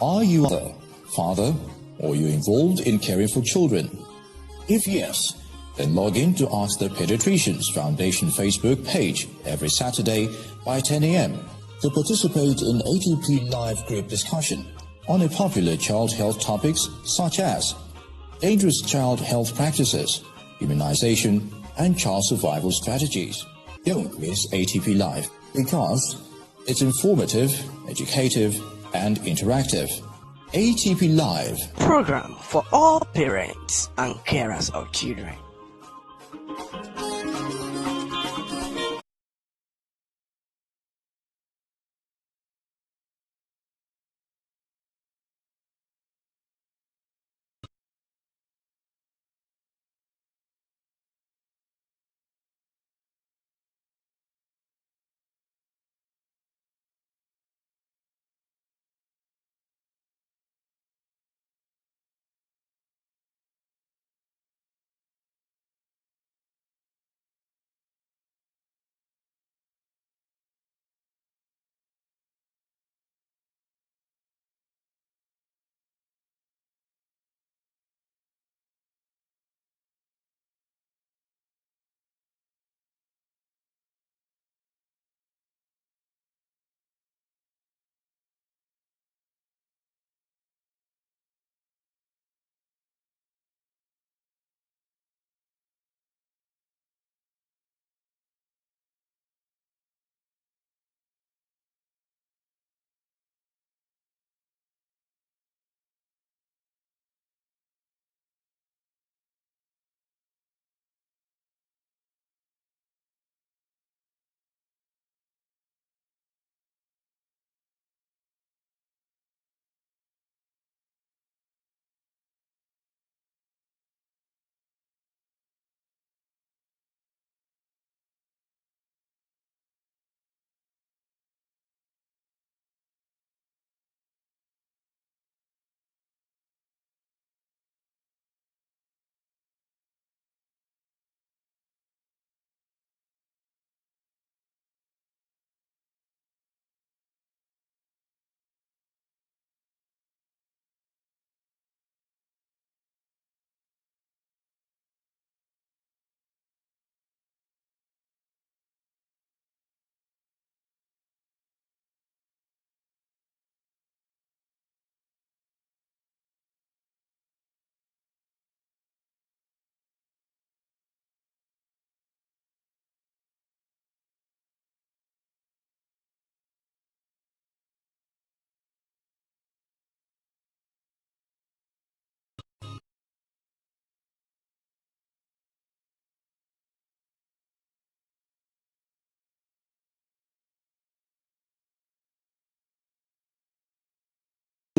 Are you a mother, father, or you involved in caring for children? If yes, then log in to Ask the Pediatricians Foundation Facebook page every Saturday by 10 a.m. to participate in ATP Live group discussion on a popular child health topics such as dangerous child health practices, immunization, and child survival strategies. Don't miss ATP Live because it's informative, educative, and interactive. ATP Live, program for all parents and carers of children.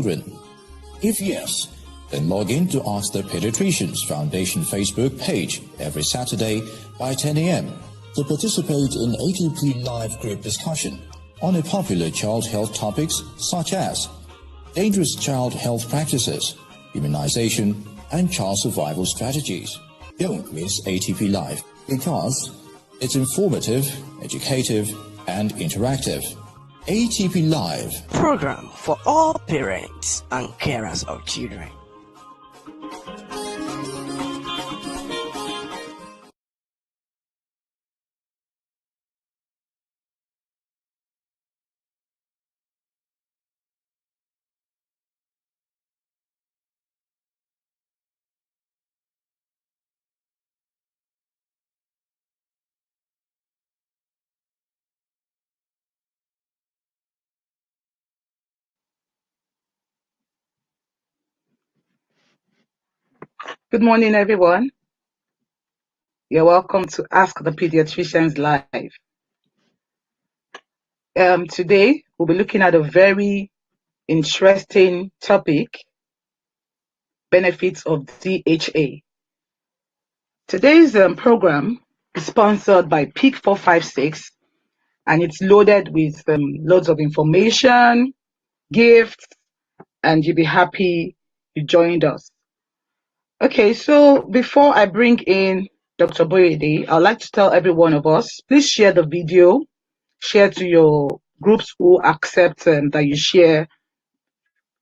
children. If yes, then log in to Ask the Pediatricians Foundation Facebook page every Saturday by 10 a.m. to participate in ATP Live group discussion on a popular child health topics such as dangerous child health practices, immunization, and child survival strategies. Don't miss ATP Live because it's informative, educative, and interactive. ATP Live, program for all parents and carers of children. Good morning, everyone. You're welcome to Ask the Pediatricians Live. Today, we'll be looking at a very interesting topic, benefits of DHA. Today's program is sponsored by Peak 456, and it's loaded with loads of information, gifts, and you'll be happy you joined us. Okay, so before I bring in Dr. Boyede, I'd like to tell every one of us, please share the video, share to your groups who accept that you share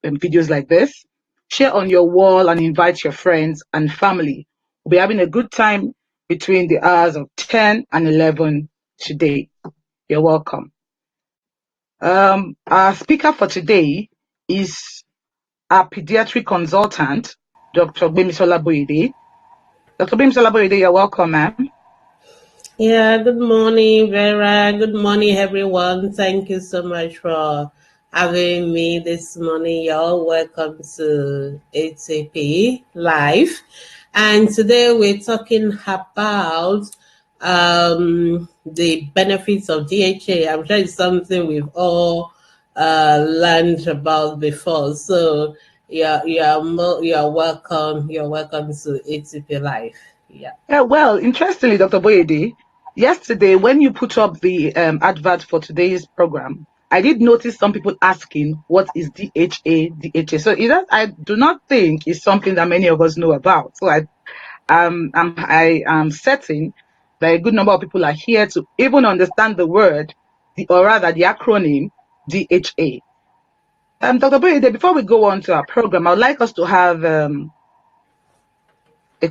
videos like this. Share on your wall and invite your friends and family. We'll be having a good time between the hours of 10 and 11 today. You're welcome. Our speaker for today is our pediatric consultant, Dr. Gbemisola Boyede. Dr. Gbemisola Boyede, you're welcome, ma'am. Yeah, good morning, Vera. Good morning, everyone. Thank you so much for having me this morning. You're welcome to ATP Live. And today we're talking about the benefits of DHA. I'm sure it's something we've all learned about before. So you're welcome. You're welcome to ATP Live. Yeah, well, interestingly, Dr. Boyede, yesterday when you put up the advert for today's program, I did notice some people asking what is DHA. So I do not think it's something that many of us know about. So I am certain that a good number of people are here to even understand the word, or rather the acronym DHA. Dr. Boyede, before we go on to our program, I would like us to have a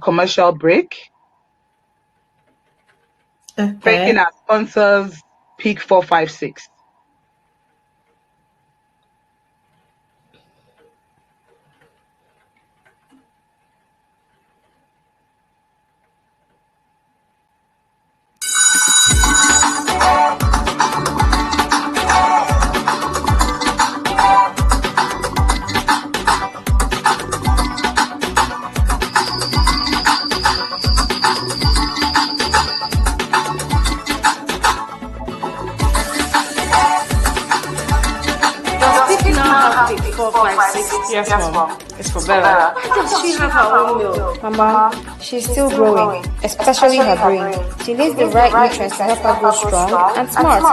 commercial break. Okay. Thanking our sponsors, Peak 456. Yes, Mom. It's for Bella. Why does she have her own milk? Mama, she's still growing, especially her brain. She needs the right nutrients to help her grow strong and smart.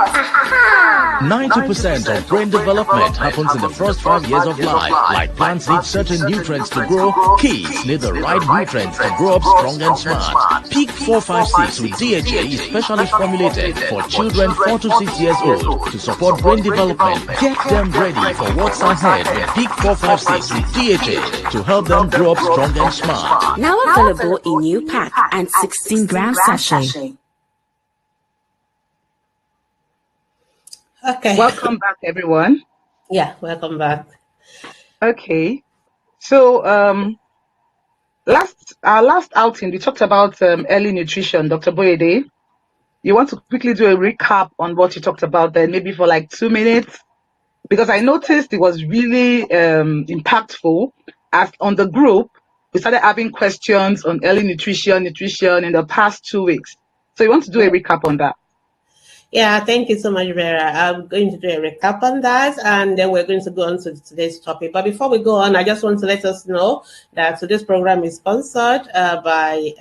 90% of brain development happens in the first 5 years of life. Like plants need certain nutrients to grow, kids need the right nutrients to grow up strong and smart. Peak 456 with DHA is specially formulated for children 4 to 6 years old to support brain development. Get them ready for what's ahead with Peak 456 with DHA to help them grow up strong and smart. Now available in new pack and 16-gram sachet. Okay. Welcome back, everyone. Yeah, welcome back. Okay. So, our last outing, we talked about early nutrition. Dr. Boyede, you want to quickly do a recap on what you talked about there, maybe for like 2 minutes? Because I noticed it was really impactful. As on the group, we started having questions on early nutrition in the past 2 weeks. So you want to do a recap on that? Yeah, thank you so much, Vera. I'm going to do a recap on that, and then we're going to go on to today's topic. But before we go on, I just want to let us know that today's program is sponsored by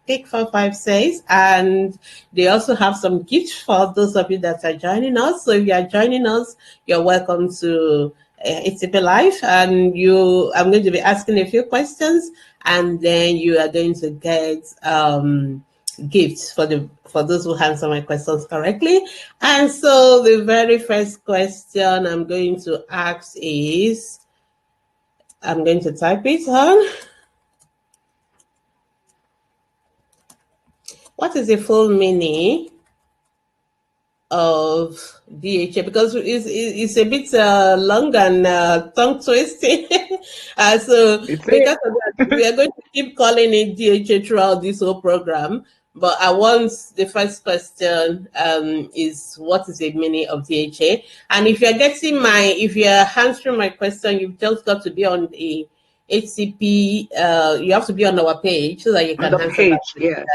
Peak 456, and they also have some gifts for those of you that are joining us. So if you are joining us, you're welcome to ATP Live, and I'm going to be asking a few questions, and then you are going to get gifts for those who answer my questions correctly. And so the very first question I'm going to ask is, I'm going to type it on. What is the full meaning of DHA? Because it's a bit long and tongue twisting. So because of that, we are going to keep calling it DHA throughout this whole program. But I want the first question is, what is the meaning of DHA? And if you're answering my question, you've just got to be on the HCP. You have to be on our page so that you can answer page, that.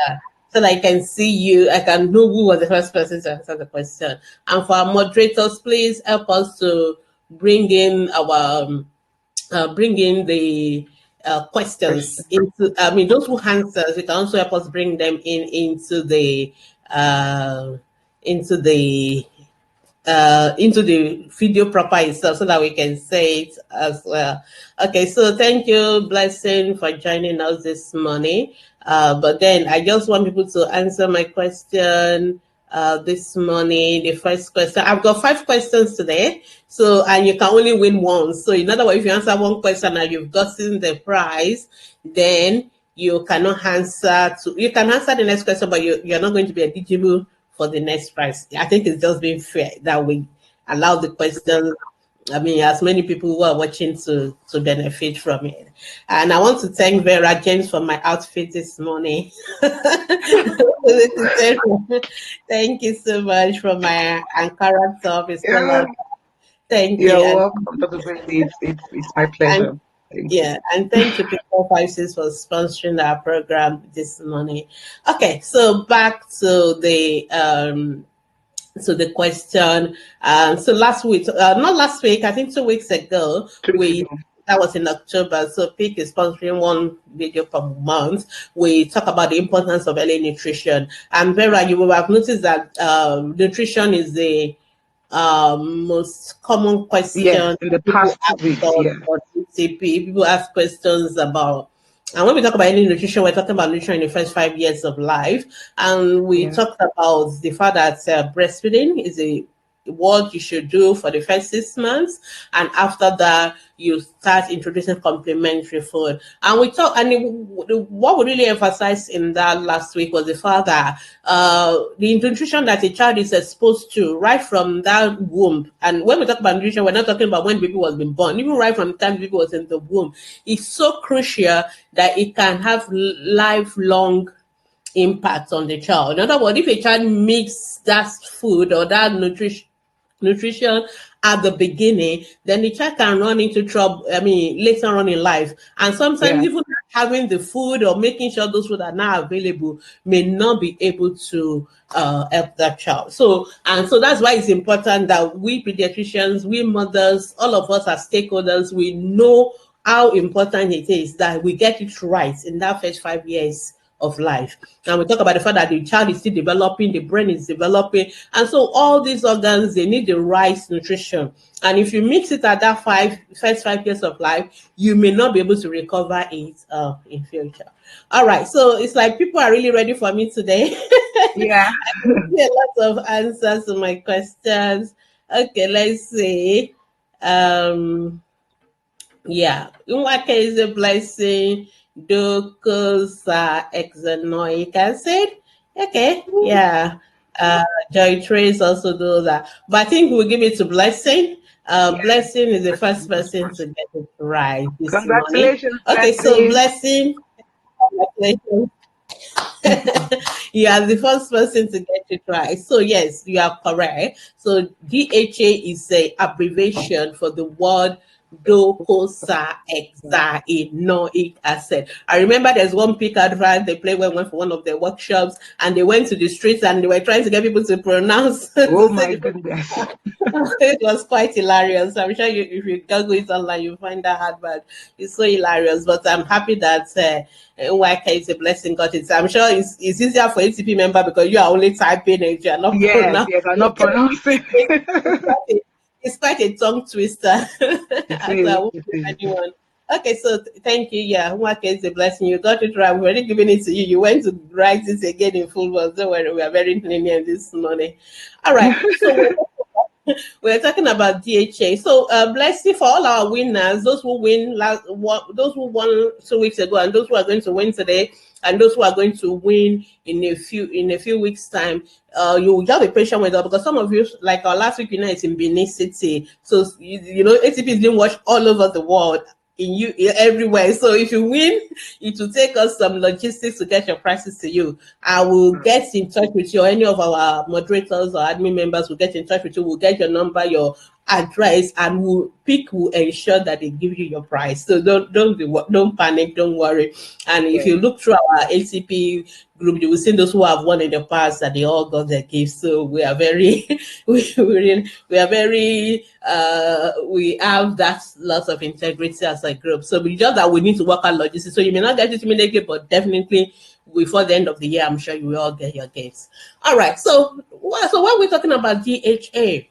So that I can see you, I can know who was the first person to answer the question. And for our moderators, please help us to bring in the questions into. I mean, those who answers, we can also help us bring them into the video proper itself, so that we can say it as well. Okay, so thank you, Blessing, for joining us this morning. But then I just want people to answer my question this morning. The first question, I've got 5 questions today. So, and you can only win one. So in other words, if you answer one question and you've gotten the prize, then you cannot answer you can answer the next question, but you're not going to be eligible for the next prize. I think it's just being fair that we allow the question, as many people who are watching to benefit from it. And I want to thank Vera James for my outfit this morning. Thank you so much for my Ankara top. Thank you. You're welcome, Dr. Brandy. It's my pleasure. And thank you, Pick 456, for sponsoring our program this morning. Okay, so back to the question. So last week, not last week, I think 2 weeks ago, that was in October. So PIC is sponsoring one video per month. We talk about the importance of early nutrition. And Vera, you will have noticed that nutrition is the most common question in the past weeks. People ask questions about, and when we talk about early nutrition, we're talking about nutrition in the first 5 years of life. And we talked about the fact that breastfeeding is what you should do for the first 6 months, and after that you start introducing complementary food. And we talk, and what we really emphasized in that last week was the fact that the nutrition that a child is exposed to right from that womb. And when we talk about nutrition, we're not talking about when the baby was being born. Even right from the time the baby was in the womb, it's so crucial that it can have lifelong impact on the child. In other words, if a child makes that food or that nutrition at the beginning, then the child can run into trouble, later on in life. And sometimes even having the food or making sure those food are not available may not be able to help that child. So that's why it's important that we pediatricians, we mothers, all of us as stakeholders, we know how important it is that we get it right in that first 5 years of life. And we talk about the fact that the child is still developing, the brain is developing, and so all these organs, they need the right nutrition. And if you mix it at that first 5 years of life, you may not be able to recover it in future. All right, so it's like people are really ready for me today. Yeah. I see a lot of answers to my questions. Okay, let's see. Nwake is a blessing. Docosahexaenoic acid. Okay, Joy Trace also do that. But I think we'll give it to Blessing. Blessing is the first person to get it right this Congratulations. morning. Okay, so Blessing, congratulations. You are the first person to get it right. So yes, you are correct. So DHA is an abbreviation for the word docosahexaenoic acid. I remember there's one PIC advert they played when we went for one of their workshops, and they went to the streets and they were trying to get people to pronounce. Oh my goodness. It was quite hilarious. I'm sure if you Google it online, you'll find that advert. It's so hilarious. But I'm happy that NYK is a blessing got it. I'm sure it's easier for ATP member because you are only typing it. You are not pronouncing. Yes, I'm not pronouncing. It's quite a tongue twister. Anyone. Okay, so thank you. Yeah, Nwake is a blessing. You got it right. We've already given it to you. You went to write this again in full, but don't worry, we are very lenient this morning. All right. So we're talking about DHA. So blessing for all our winners, those who those who won 2 weeks ago, and those who are going to win today, and those who are going to win in a few weeks' time. You just be patient with us because some of you, like our last week, it's in Benin City. So ATP is being watched all over the world, everywhere. So if you win, it will take us some logistics to get your prices to you. I will get in touch with you, or any of our moderators or admin members will get in touch with you. We'll get your number, your address, and will ensure that they give you your price. So don't panic, don't worry. And if you look through our ATP group, you will see those who have won in the past that they all got their gifts. So we are very, we have that lots of integrity as a group. So we just that we need to work on logistics. So you may not get it immediately, but definitely before the end of the year, I'm sure you will all get your gifts. All right. So when we're talking about DHA,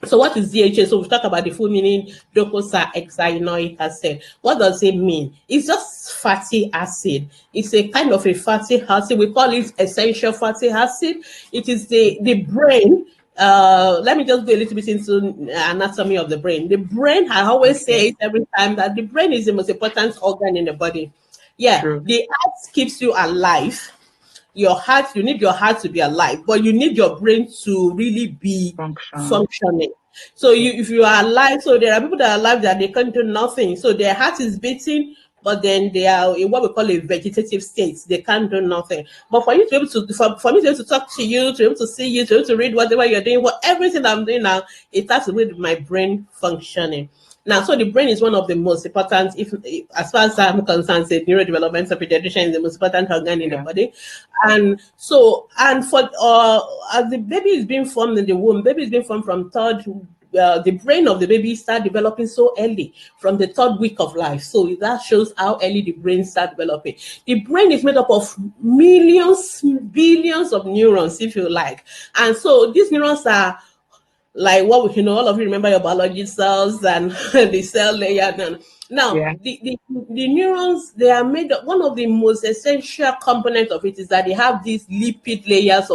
So what is DHA? So we talk about the full meaning, docosahexaenoic acid. What does it mean? It's just fatty acid. It's a kind of a fatty acid. We call it essential fatty acid. It is the brain. Let me just go a little bit into anatomy of the brain. The brain, I always say it every time, that the brain is the most important organ in the body. Yeah, true. The heart keeps you alive. Your heart, you need your heart to be alive, but you need your brain to really be functioning. So if you are alive, so there are people that are alive that they can't do nothing. So their heart is beating, but then they are in what we call a vegetative state. They can't do nothing. But for you to be able to, for me to be able to talk to you, to be able to see you, to be able to read whatever you're doing, everything I'm doing now, it has to do with my brain functioning. Now, so the brain is one of the most important, if as far as I'm concerned, say neurodevelopmental pediatrician is the most important organ in the body. And so, and for as the baby is being formed in the womb, baby is being formed from the brain of the baby start developing so early, from the 3rd week of life. So that shows how early the brain start developing. The brain is made up of millions, billions of neurons, if you like. And so these neurons are like what all of you remember your biology cells and the cell layer. Now, the neurons, they are made up. One of the most essential components of it is that they have these lipid layers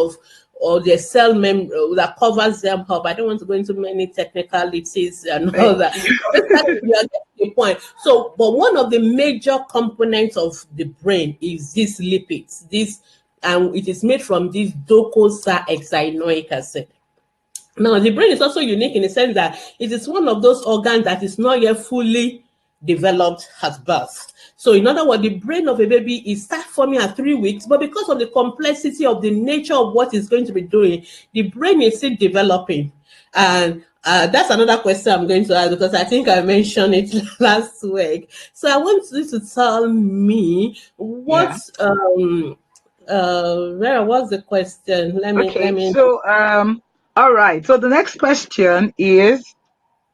or the cell membrane that covers them up. I don't want to go into many technicalities and all that. You are getting the point. So, but one of the major components of the brain is these lipids. And it is made from this docosahexaenoic acid. Now, the brain is also unique in the sense that it is one of those organs that is not yet fully developed at birth. So, in other words, the brain of a baby is start forming at 3 weeks, but because of the complexity of the nature of what it's going to be doing, the brain is still developing. And that's another question I'm going to ask, because I think I mentioned it last week. So, I want you to tell me what what's the question? Let me. So, all right. So the next question is,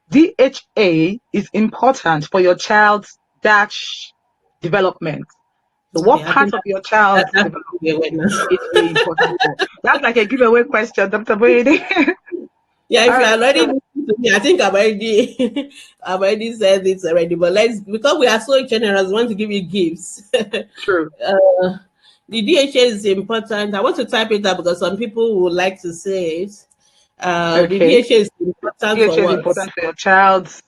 DHA is important for your child's development. So what part of your child's development is really important for? That's like a giveaway question, Dr. Brady. Yeah, if you're already listening to me, I think I've already said this already, but because we are so generous, we want to give you gifts. True. The DHA is important. I want to type it up because some people would like to say it. The DHA is important DHA is important for your child's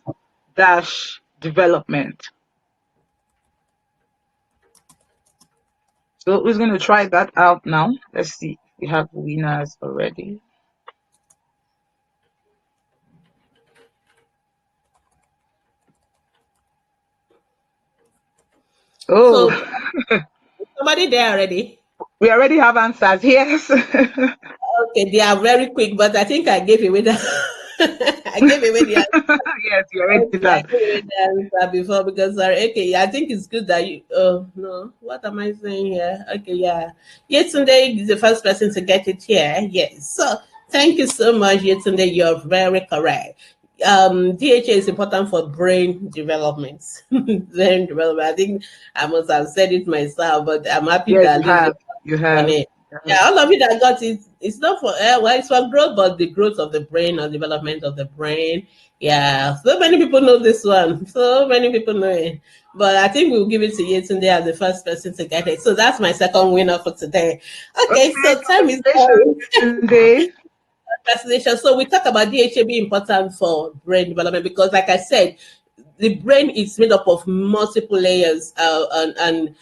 development. So who's going to try that out now? Let's see. We have winners already. Oh, so, somebody there already? We already have answers. Yes. Okay, they are very quick, but I think I gave away the I gave away the answer. Yes, you already did that. I gave away the answer before because I think it's good that you. Oh no, what am I saying here? Okay, yeah. Yetunde is the first person to get it here. Yes. So thank you so much, Yetunde. You're very correct. DHA is important for brain development. Brain development. I think I must have said it myself, but I'm happy that you have. Yeah, all of you that got it, it's not for it's for growth, but the growth of the brain or development of the brain. Yeah, so many people know this one. So many people know it. But I think we'll give it to Yetunde as the first person to get it. So that's my second winner for today. Okay, so time is today. Congratulations. So we talk about DHA being important for brain development because, like I said, the brain is made up of multiple layers and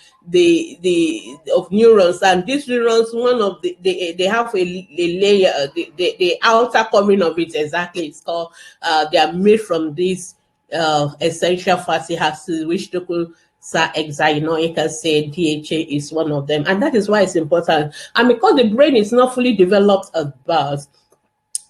of neurons, and these neurons, one of they have a layer, the outer covering of it exactly. It's called they are made from these essential fatty acids, which docosahexaenoic acid, DHA is one of them, and that is why it's important. And because the brain is not fully developed at birth,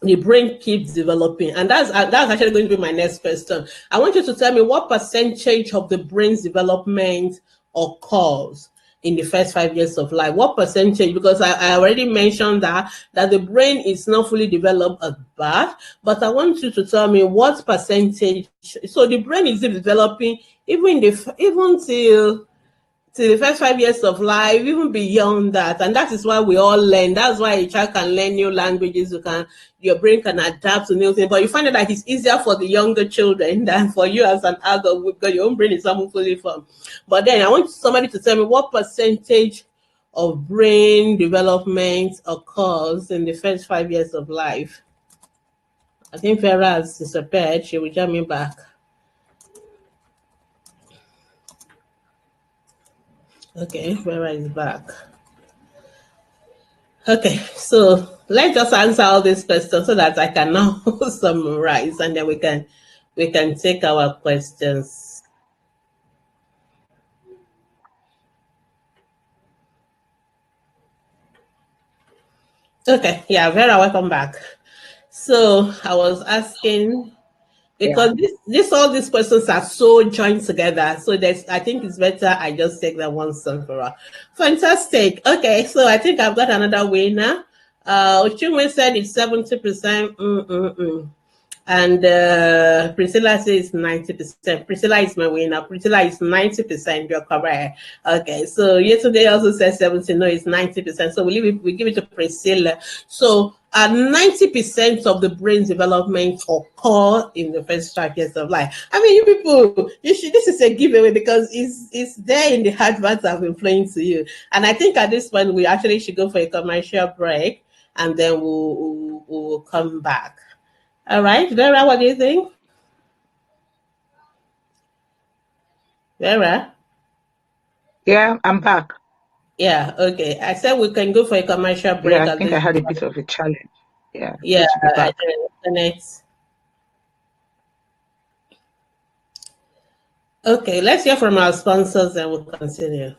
the brain keeps developing, and that's actually going to be my next question. I want you to tell me what percentage of the brain's development occurs in the first 5 years of life. What percentage? Because I already mentioned that the brain is not fully developed at birth, but I want you to tell me what percentage. So the brain is developing even till till the first 5 years of life, even beyond that. And that is why we all learn. That's why a child can learn new languages. Your brain can adapt to new things. But you find out that it's easier for the younger children than for you as an adult, because your own brain is not fully formed. But then I want somebody to tell me what percentage of brain development occurs in the first 5 years of life. I think Vera has disappeared. She will join me back. Okay, Vera is back. Okay, so let's just answer all these questions so that I can now summarize, and then we can take our questions. Okay, yeah, Vera, welcome back. So I was asking, because all these questions are so joined together. So I think it's better I just take that one song for all. Fantastic. Okay, so I think I've got another winner. Chinwe said it's 70%. And Priscilla says 90%. Priscilla is my winner. Priscilla is 90%. You're correct. Okay, so yesterday also said 70. No, it's 90%. So we give it to Priscilla. So 90% of the brain's development occur in the first 5 years of life. I mean, you people, this is a giveaway because it's there in the adverts I've been playing to you. And I think at this point we actually should go for a commercial break, and then we'll come back. All right, Vera, what do you think? Vera? Yeah, I'm back. Yeah, okay. I said we can go for a commercial break. Yeah, I think I had a bit of a challenge. Yeah. Yeah, I okay, let's hear from our sponsors and we'll continue.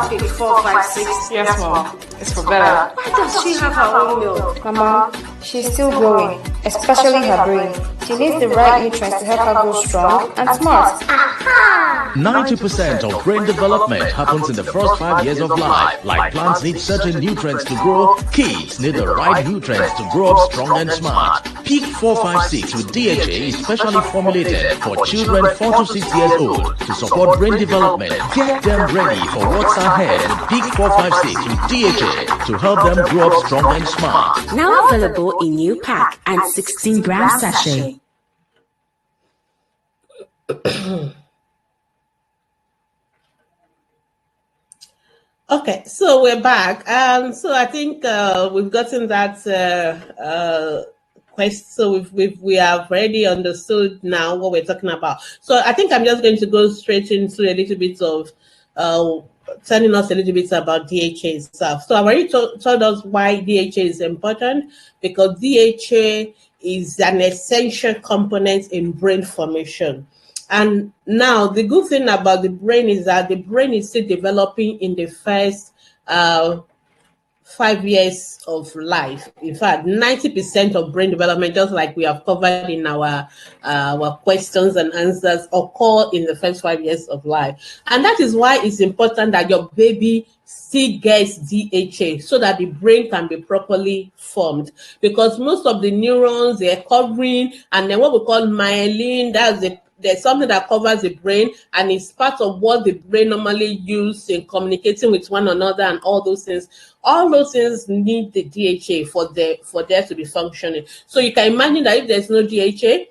Pick 4, 5, 6. Yes, Mom. It's for Bella. Why does she have her own milk? Mama, she's still growing, especially her brain. She needs the right nutrients to help her grow strong and smart. 90% of brain development happens in the first 5 years of life. Like plants need certain nutrients to grow, kids need the right nutrients to grow up strong and smart. Peak 456 with DHA is specially formulated for children 4 to 6 years old to support brain development. Get them ready for what's ahead with Peak 456 with DHA to help them grow up strong and smart. Now available in new pack and 16-gram sachet. Okay, so we're back. So I think we've gotten that question. So we have already understood now what we're talking about. So I think I'm just going to go straight into a little bit of telling us a little bit about DHA itself. So I've already told us why DHA is important, because DHA is an essential component in brain formation. And now the good thing about the brain is that the brain is still developing in the first 5 years of life. In fact, 90% of brain development, just like we have covered in our questions and answers, occur in the first 5 years of life. And that is why it's important that your baby still gets DHA so that the brain can be properly formed. Because most of the neurons, they're covering, and then what we call myelin, there's something that covers the brain, and it's part of what the brain normally uses in communicating with one another and all those things. All those things need the DHA for there to be functioning. So you can imagine that if there's no DHA,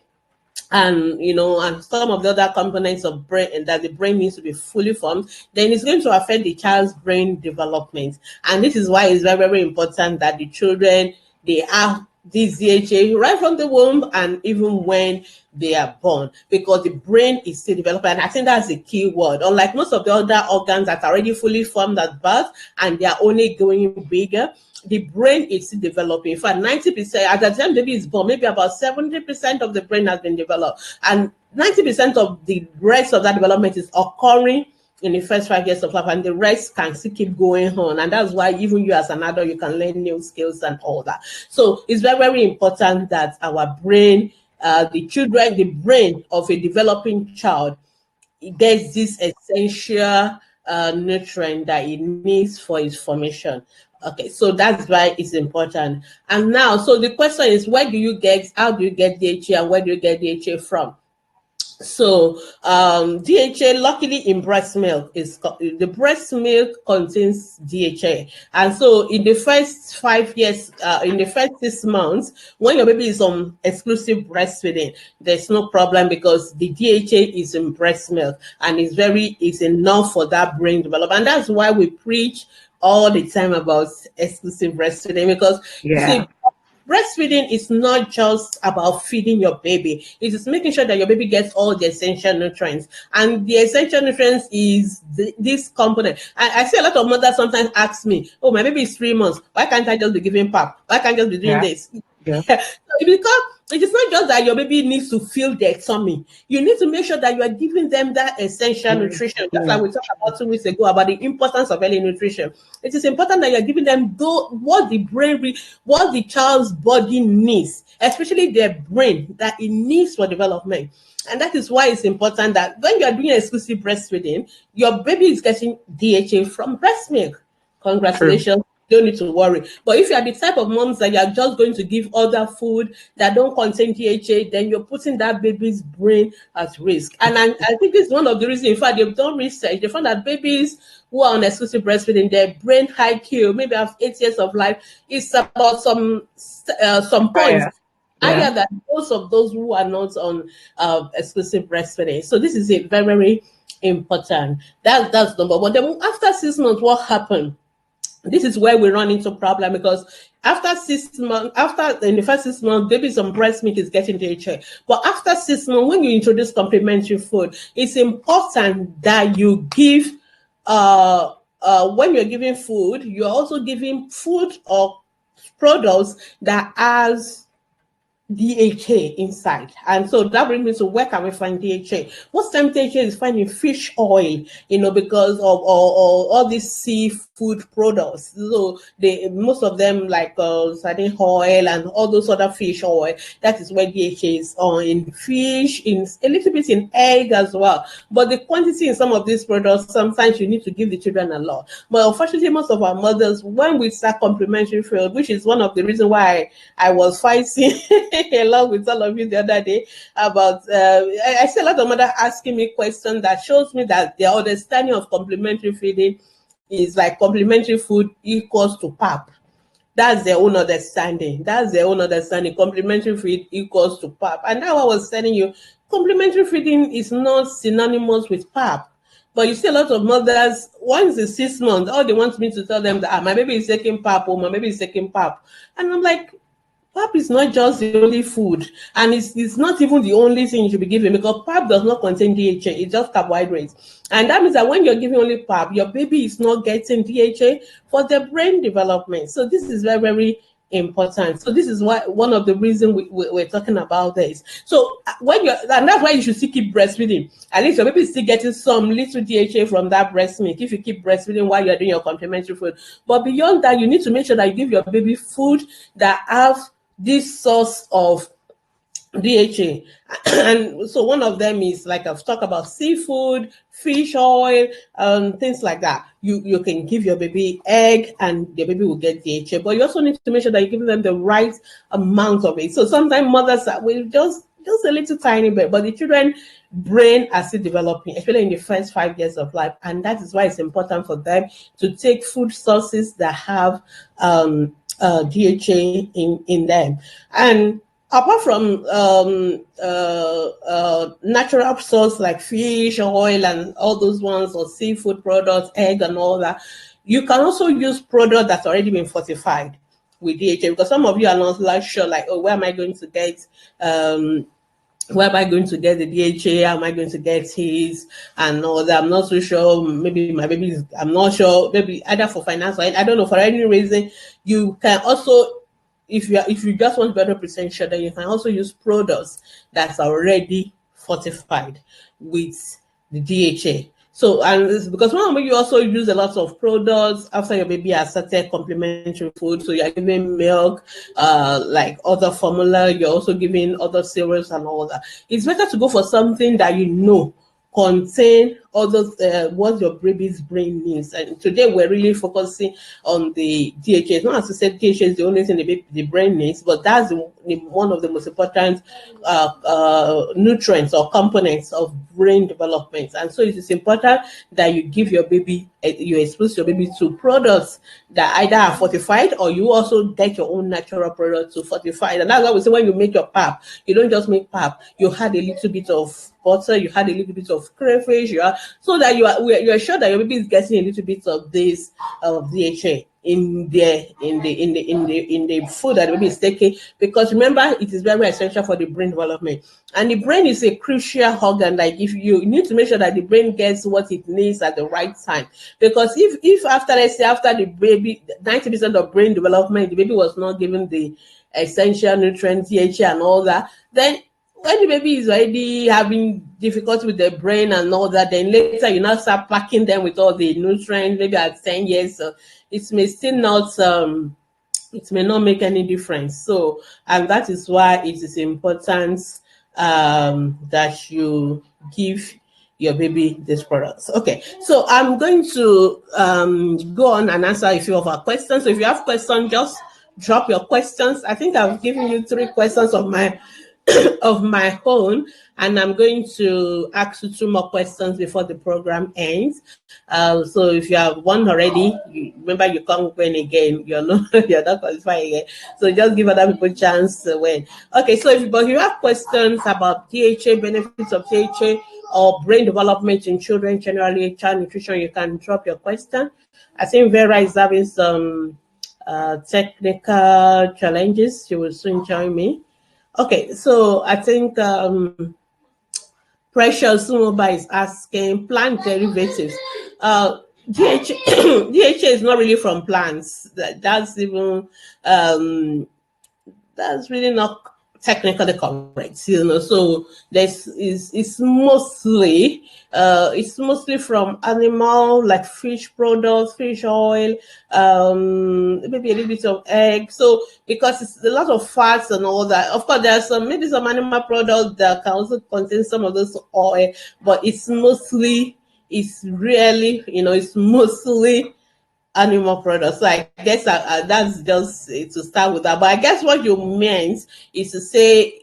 and some of the other components of brain, and that the brain needs to be fully formed, then it's going to affect the child's brain development. And this is why it's very, very important that the children, they have this DHA right from the womb and even when they are born, because the brain is still developing. And I think that's the key word. Unlike most of the other organs that are already fully formed at birth and they are only going bigger, the brain is still developing. In fact, 90%, at the time the baby is born, maybe about 70% of the brain has been developed. And 90% of the rest of that development is occurring in the first 5 years of life, and the rest can still keep going on. And that's why even you as an adult, you can learn new skills and all that. So it's very, very important that our brain, the brain of a developing child, it gets this essential nutrient that it needs for its formation. Okay, so that's why it's important. And now, so the question is, how do you get DHA, and where do you get DHA from? So DHA, luckily in breast milk, the breast milk contains DHA, and so in the first 5 years, in the first 6 months, when your baby is on exclusive breastfeeding, there's no problem because the DHA is in breast milk and is enough for that brain development. And that's why we preach all the time about exclusive breastfeeding, because see, breastfeeding is not just about feeding your baby. It is making sure that your baby gets all the essential nutrients. And the essential nutrients is this component. I see a lot of mothers sometimes ask me, oh, my baby is 3 months. Why can't I just be giving pap? Why can't I just be doing this? So because it is not just that your baby needs to fill their tummy. You need to make sure that you are giving them that essential nutrition. Just like we talked about 2 weeks ago about the importance of early nutrition. It is important that you're giving them what the child's body needs, especially their brain, that it needs for development. And that is why it's important that when you are doing exclusive breastfeeding, your baby is getting DHA from breast milk. Congratulations. True. Don't need to worry. But if you are the type of moms that you are just going to give other food that don't contain DHA, then you're putting that baby's brain at risk. And I think this is one of the reasons, in fact, they've done research. They found that babies who are on exclusive breastfeeding, their brain IQ, maybe after 8 years of life, is about some points higher than most of those who are not on exclusive breastfeeding. So this is a very, very important. That's number one. Then after 6 months, what happened? This is where we run into problem, because after 6 months, in the first 6 months, babies on breast milk is getting DHA. But after 6 months, when you introduce complementary food, it's important that you give, when you're giving food, you're also giving food or products that has DHA inside. And so that brings me to where can we find DHA? Most time DHA is found in fish oil, because of all these seafood products. So most of them, like sardine oil and all those other fish oil, that is where DHA is in fish, in a little bit in egg as well. But the quantity in some of these products, sometimes you need to give the children a lot. But unfortunately, most of our mothers, when we start complementary food, which is one of the reasons why I was fighting along with all of you the other day about, I see a lot of mothers asking me questions that shows me that their understanding of complementary feeding is like complementary food equals to pap. That's their own understanding. Complementary feed equals to pap. And now I was telling you, complementary feeding is not synonymous with pap. But you see a lot of mothers, once in 6 months, all they want me to tell them that my baby is taking pap, or my baby is taking pap. And I'm like, pap is not just the only food, and it's not even the only thing you should be giving, because pap does not contain DHA, it's just carbohydrates. And that means that when you're giving only pap, your baby is not getting DHA for their brain development. So this is very, very important. So this is why one of the reasons we're talking about this. So and that's why you should still keep breastfeeding. At least your baby is still getting some little DHA from that breast milk if you keep breastfeeding while you're doing your complementary food. But beyond that, you need to make sure that you give your baby food that have this source of DHA. And so one of them is, like I've talked about, seafood, fish oil, things like that. You can give your baby egg and the baby will get DHA, but you also need to make sure that you're giving them the right amount of it. So sometimes mothers will just a little tiny bit, but the children's brain are still developing, especially in the first 5 years of life. And that is why it's important for them to take food sources that have DHA in them. And apart from natural source like fish, oil, and all those ones, or seafood products, egg, and all that, you can also use products that's already been fortified with DHA, because some of you are not like sure, like, oh, where am I going to get the DHA? How am I going to get his? And all that. I'm not so sure. Maybe my baby is, I'm not sure. Maybe either for finance or I don't know, for any reason. You can also, if you just want to be 100% sure, then you can also use products that's already fortified with the DHA. So, and it's because when you also use a lot of products after your baby has started complementary food, so you're giving milk, like other formula, you're also giving other cereals and all that. It's better to go for something that you know contain all those what your baby's brain needs. And today we're really focusing on the DHA. It's not as I said, DHA is the only thing the brain needs, but that's one of the most important nutrients or components of brain development. And so it is important that you give your baby, you expose your baby to products that either are fortified, or you also get your own natural products to fortify. And that's why we say when you make your pap, you don't just make pap, you add a little bit of butter, you add a little bit of crayfish, so that you are sure that your baby is getting a little bit of this DHA in the food that the baby is taking, because remember, it is very essential for the brain development. And the brain is a crucial organ. Like, if you need to make sure that the brain gets what it needs at the right time, because if after, let's say, after the baby 90% of brain development, the baby was not given the essential nutrients, DHA and all that, then when the baby is already having difficulty with the brain and all that, then later you now start packing them with all the nutrients, maybe at 10 years, so it may still not, it may not make any difference. So, and that is why it is important that you give your baby these products. Okay, so I'm going to go on and answer a few of our questions. So if you have questions, just drop your questions. I think I've given you 3 questions of my own, and I'm going to ask you 2 more questions before the program ends. So if you have one already, remember you can't win again. You're not qualified again. So just give other people a chance to win. Okay, so if you have questions about DHA, benefits of DHA, or brain development in children generally, child nutrition, you can drop your question. I think Vera is having some technical challenges. She will soon join me. Okay, so I think Precious Sumoba is asking plant derivatives. DHA is not really from plants. That's even that's really not technically correct, so it's mostly from animal, like fish products, fish oil, maybe a little bit of egg. So because it's a lot of fats and all that, of course there are maybe some animal products that can also contain some of this oil, but it's mostly animal products. So I guess that's just to start with that. But I guess what you meant is to say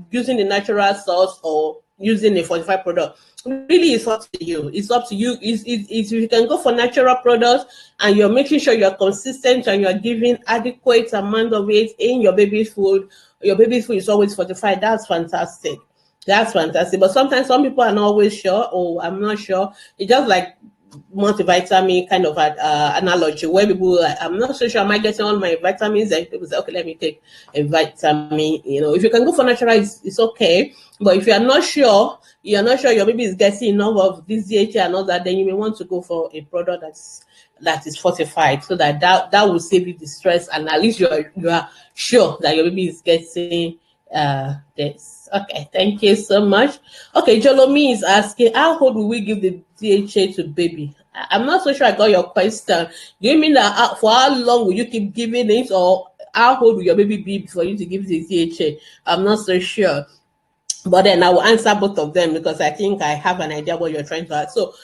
using the natural source or using a fortified product. Really, it's up to you. It's up to you. If you can go for natural products and you're making sure you're consistent and you're giving adequate amount of it in your baby's food, your baby's food is always fortified. That's fantastic. That's fantastic. But sometimes some people are not always sure. Oh, I'm not sure. It's just like multivitamin kind of analogy, where people like, I'm not so sure, am I getting all my vitamins? And people say, okay, let me take a vitamin. If you can go for natural, it's okay. But if you're not sure your baby is getting enough of this DHA and all that, then you may want to go for a product that is fortified, so that will save you the stress, and at least you are sure that your baby is getting this. Okay, thank you so much. Okay, Jolomi is asking, how old will we give the DHA to baby? I'm not so sure I got your question. Do you mean that for how long will you keep giving it, or how old will your baby be for you to give the DHA? I'm not so sure. But then I will answer both of them, because I think I have an idea what you're trying to ask. So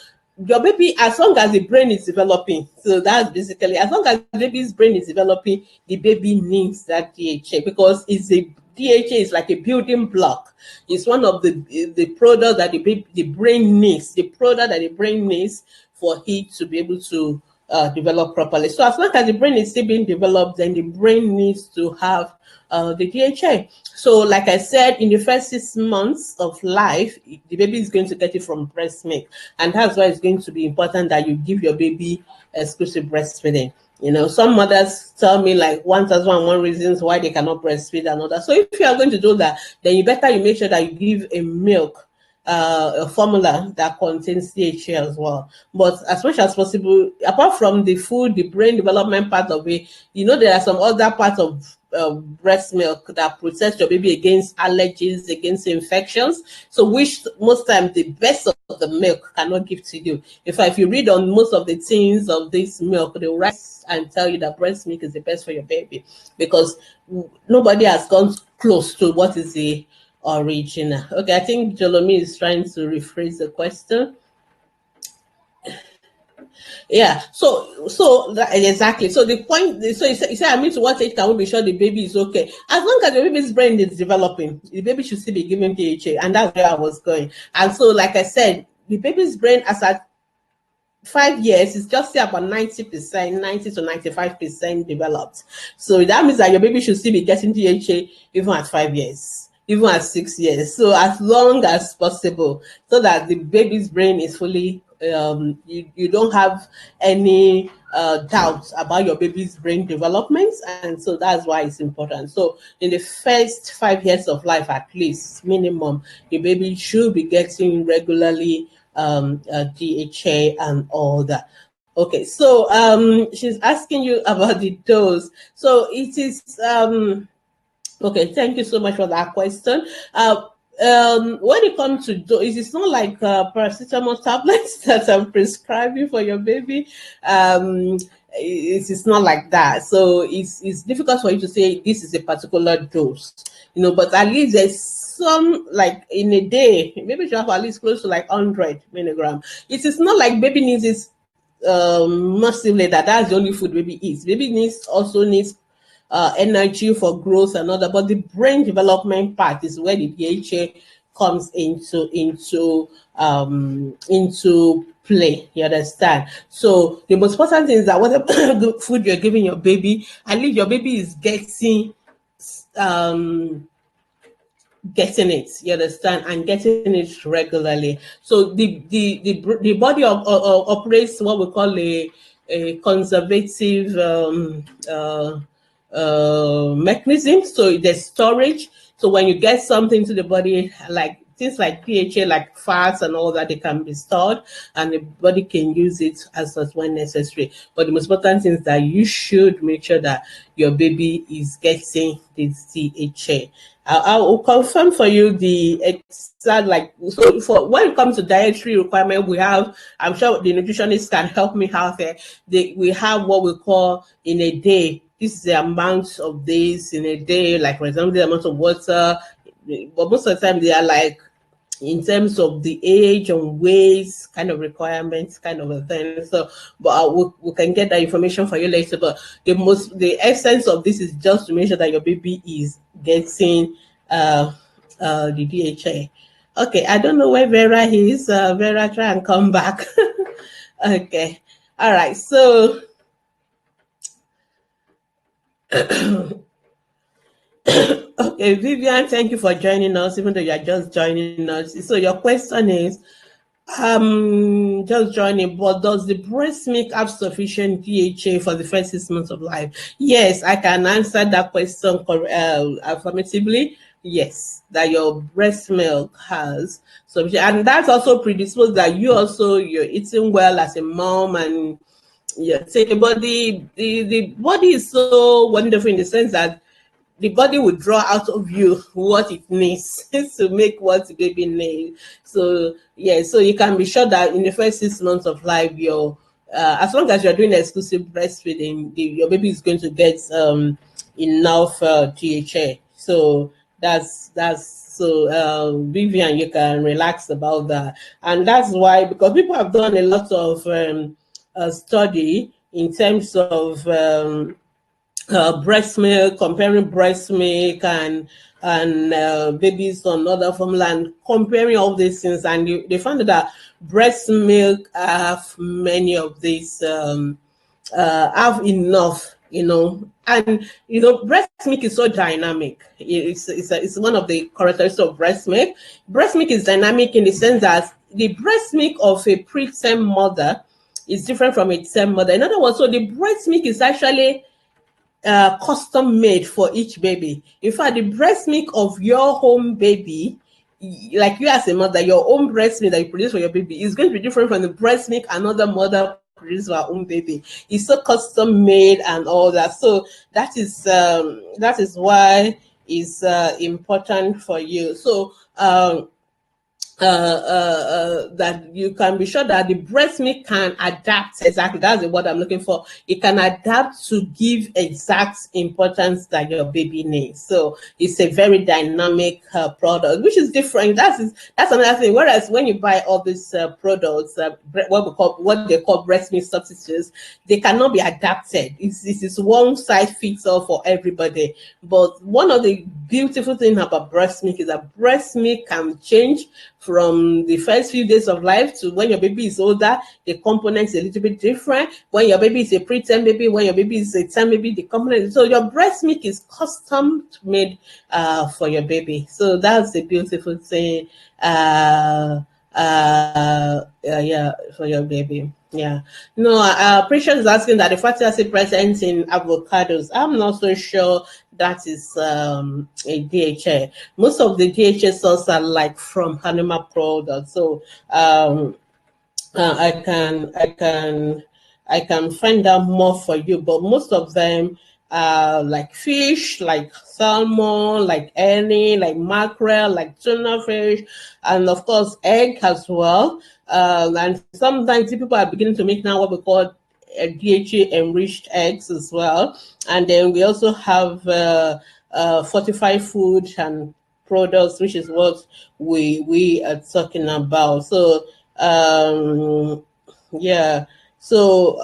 your baby, as long as the brain is developing, so that's basically, as long as the baby's brain is developing, the baby needs that DHA, because DHA is like a building block. It's one of the product that the brain needs, the product that the brain needs for it to be able to develop properly. So as long as the brain is still being developed, then the brain needs to have the DHA. So like I said, in the first 6 months of life, the baby is going to get it from breast milk. And that's why it's going to be important that you give your baby exclusive breastfeeding. Some mothers tell me like 1,001 reasons why they cannot breastfeed and all that. So if you are going to do that, then you make sure that you give a milk, a formula that contains DHA as well. But as much as possible, apart from the food, the brain development part of it, there are some other parts of breast milk that protects your baby against allergies, against infections. So which most times the best of the milk cannot give to you. In fact, if you read on most of the tins of this milk, they will write and tell you that breast milk is the best for your baby, because nobody has gone close to what is the original. Okay, I think Jolomi is trying to rephrase the question. Yeah, so exactly. So the point, so you say, I mean, to what age can we be sure the baby is okay? As long as the baby's brain is developing, the baby should still be given DHA, and that's where I was going. And so, like I said, the baby's brain as at 5 years is just say about 90%, 90 to 95% developed. So that means that your baby should still be getting DHA even at 5 years, even at 6 years. So as long as possible, so that the baby's brain is fully, you don't have any doubts about your baby's brain development. And so that's why it's important. So in the first 5 years of life, at least minimum, the baby should be getting regularly DHA and all that. Okay, so she's asking you about the dose. So it is okay, thank you so much for that question. When it comes to dose, it's not like paracetamol tablets that I'm prescribing for your baby. It's not like that. So it's difficult for you to say this is a particular dose, but at least there's some, like in a day, maybe you have at least close to like 100 milligrams. It is not like baby needs it massively, that's the only food baby eats. Baby also needs energy for growth and other, but the brain development part is where the DHA comes into play. You understand? So the most important thing is that whatever food you're giving your baby, at least your baby is getting it, you understand, and getting it regularly. So the body operates what we call a conservative mechanism. So there's storage. So when you get something to the body, like things like DHA, like fats and all that, they can be stored, and the body can use it as when necessary. But the most important thing is that you should make sure that your baby is getting this DHA. I will confirm for you the exact, like, so for when it comes to dietary requirement, we have, I'm sure the nutritionists can help me out there. We have what we call in a day. This is the amount of days in a day, like for example, the amount of water. But most of the time they are like in terms of the age and weight kind of requirements, kind of a thing. So, but we can get that information for you later. But the essence of this is just to make sure that your baby is getting the DHA. Okay, I don't know where Vera is. Vera, try and come back. Okay, all right. So. Okay, Vivian, thank you for joining us, even though you are just joining us. So your question is, just joining, but does the breast milk have sufficient DHA for the first 6 months of life? Yes, I can answer that question affirmatively. Yes, that your breast milk has sufficient, and that's also predisposed that you're eating well as a mom, and say the body is so wonderful in the sense that the body will draw out of you what it needs to make what the baby needs. So yeah, so you can be sure that in the first 6 months of life, as long as you're doing exclusive breastfeeding, your baby is going to get enough DHA. So that's so Vivian, you can relax about that, and that's why, because people have done a lot of study in terms of breast milk, comparing breast milk and babies on other formula, and comparing all these things, and they found that breast milk have many of these have enough, and breast milk is so dynamic. It's one of the characteristics of breast milk. Breast milk is dynamic in the sense that the breast milk of a preterm mother is different from a term mother. In other words, so the breast milk is actually custom made for each baby. In fact, the breast milk of your home baby, like you as a mother, your own breast milk that you produce for your baby is going to be different from the breast milk another mother produce our own baby. It's so custom made and all that. So that is why it's important for you. So that you can be sure that the breast milk can adapt. Exactly, that's the word I'm looking for. It can adapt to give exact importance that your baby needs. So it's a very dynamic product, which is different. That's another thing. Whereas when you buy all these products, what they call breast milk substitutes, they cannot be adapted. It's one size fits all for everybody. But one of the beautiful things about breast milk is that breast milk can change from the first few days of life to when your baby is older. The components are a little bit different. When your baby is a preterm baby, when your baby is a term baby, the components. So your breast milk is custom made for your baby. So that's a beautiful thing. Yeah, for your baby. Yeah. No, Precious is asking that the fatty acid present in avocados. I'm not so sure that is a DHA. Most of the DHA sources are like from animal products. So I can find out more for you, but most of them like fish, like salmon, like herring, like mackerel, like tuna fish, and of course egg as well. And sometimes people are beginning to make now what we call DHA enriched eggs as well. And then we also have fortified food and products, which is what we are talking about. So yeah. So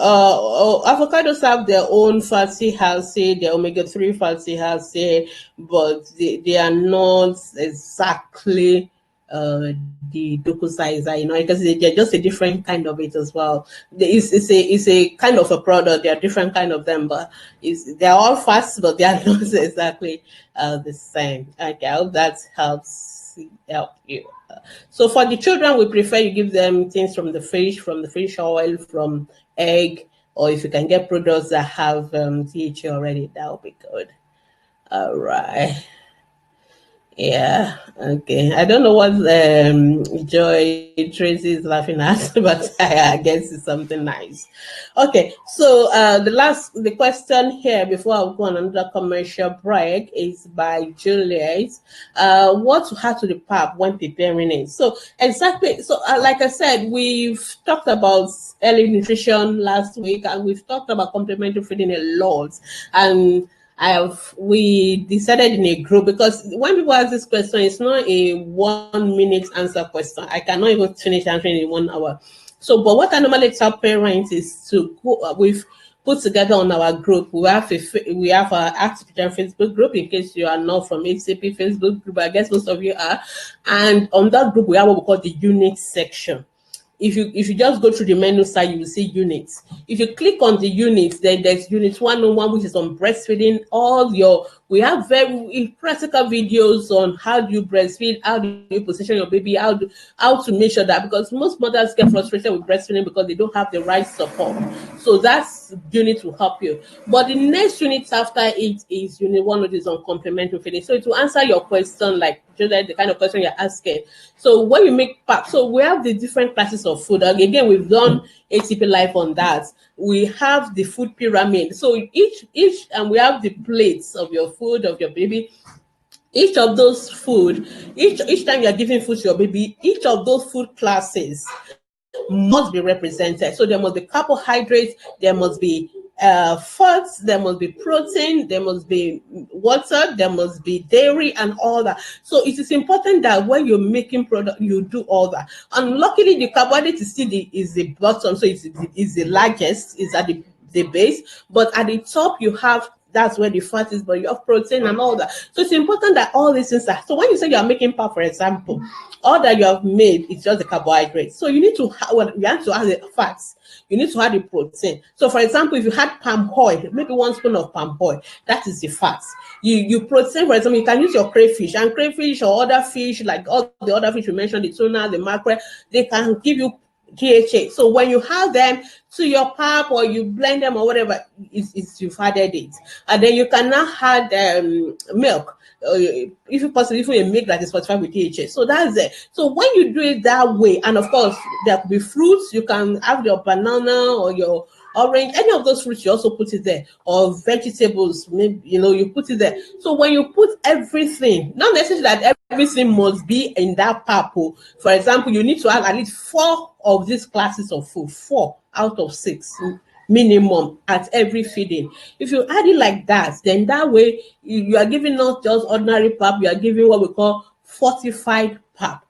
avocados have their own fatty acid, their omega-3 fatty acid, but they are not exactly the docosizer, because they're just a different kind of it as well. It's a kind of a product. There are different kind of them, but they're all fats, but they are not exactly the same. Okay, I hope that help you. So for the children, we prefer you give them things from the fish oil, from egg, or if you can get products that have DHA already, that would be good. All right. Yeah, okay. I don't know what Joy Tracy is laughing at, but I guess it's something nice. Okay, so the question here before I go on another commercial break is by Juliet. What to add to the pap when preparing it? So exactly. So like I said, we've talked about early nutrition last week, and we've talked about complementary feeding a lot, and we decided in a group, because when people ask this question, it's not a 1 minute answer question. I cannot even finish answering in 1 hour. So, but what I normally tell parents is to go. We've put together on our group. We have our Active Facebook group. In case you are not from HCP Facebook group, I guess most of you are. And on that group, we have what we call the unit section. If you just go through the menu side, you will see units. If you click on the units, then there's unit 101, which is on breastfeeding. We have very practical videos on how do you breastfeed, how do you position your baby, how to make sure that, because most mothers get frustrated with breastfeeding because they don't have the right support. So that's unit will help you. But the next unit after it is unit 1, which is on complementary feeding. So to answer your question, like the kind of question you're asking. So when you make pap, so we have the different classes of food. Again, we've done ATP Live on that. We have the food pyramid. So each and we have the plates of your food, of your baby. Each of those food, each time you're giving food to your baby, each of those food classes must be represented. So there must be carbohydrates, there must be fats, there must be protein, there must be water, there must be dairy, and all that. So it is important that when you're making product, you do all that. And luckily, the carbohydrate is the bottom, so it's the largest, is at the base, but at the top you have. That's where the fat is, but you have protein and all that. So it's important that all these things are. So when you say you are making pap, for example, all that you have made is just the carbohydrates. So you need to have the fats. You need to have the protein. So for example, if you had palm oil, maybe 1 spoon of palm oil, that is the fats. You protein, for example, you can use your crayfish, and crayfish or other fish, like all the other fish we mentioned, the tuna, the mackerel, they can give you DHA. So when you have them to your pap or you blend them or whatever, you've added it. And then you can now add milk. If you possibly even a milk that is fortified with DHA. So that's it. So when you do it that way, and of course there could be fruits, you can have your banana or your orange, any of those fruits, you also put it there, or vegetables, maybe, you put it there. So when you put everything, not necessarily that everything must be in that purple. For example, you need to have at least 4 of these classes of food, 4 out of 6 minimum at every feeding. If you add it like that, then that way you are giving not just ordinary pap, you are giving what we call fortified pap.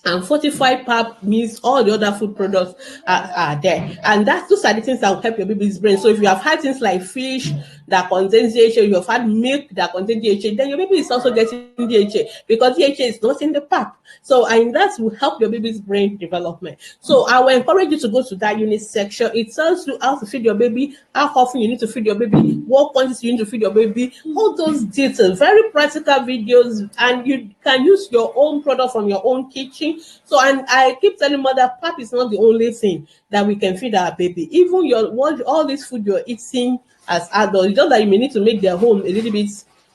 And fortified pap means all the other food products are there. And those are the things that will help your baby's brain. So if you have had things like fish that contains DHA, you have had milk that contains DHA, then your baby is also getting DHA because DHA is not in the pap. So, and that will help your baby's brain development. So I will encourage you to go to that unit section. It tells you how to feed your baby, how often you need to feed your baby, what quantity you need to feed your baby, all those details, very practical videos, and you can use your own product from your own kitchen. So, and I keep telling mother, pap is not the only thing that we can feed our baby. Even all this food you're eating as adults, just that you may need to make their home a little bit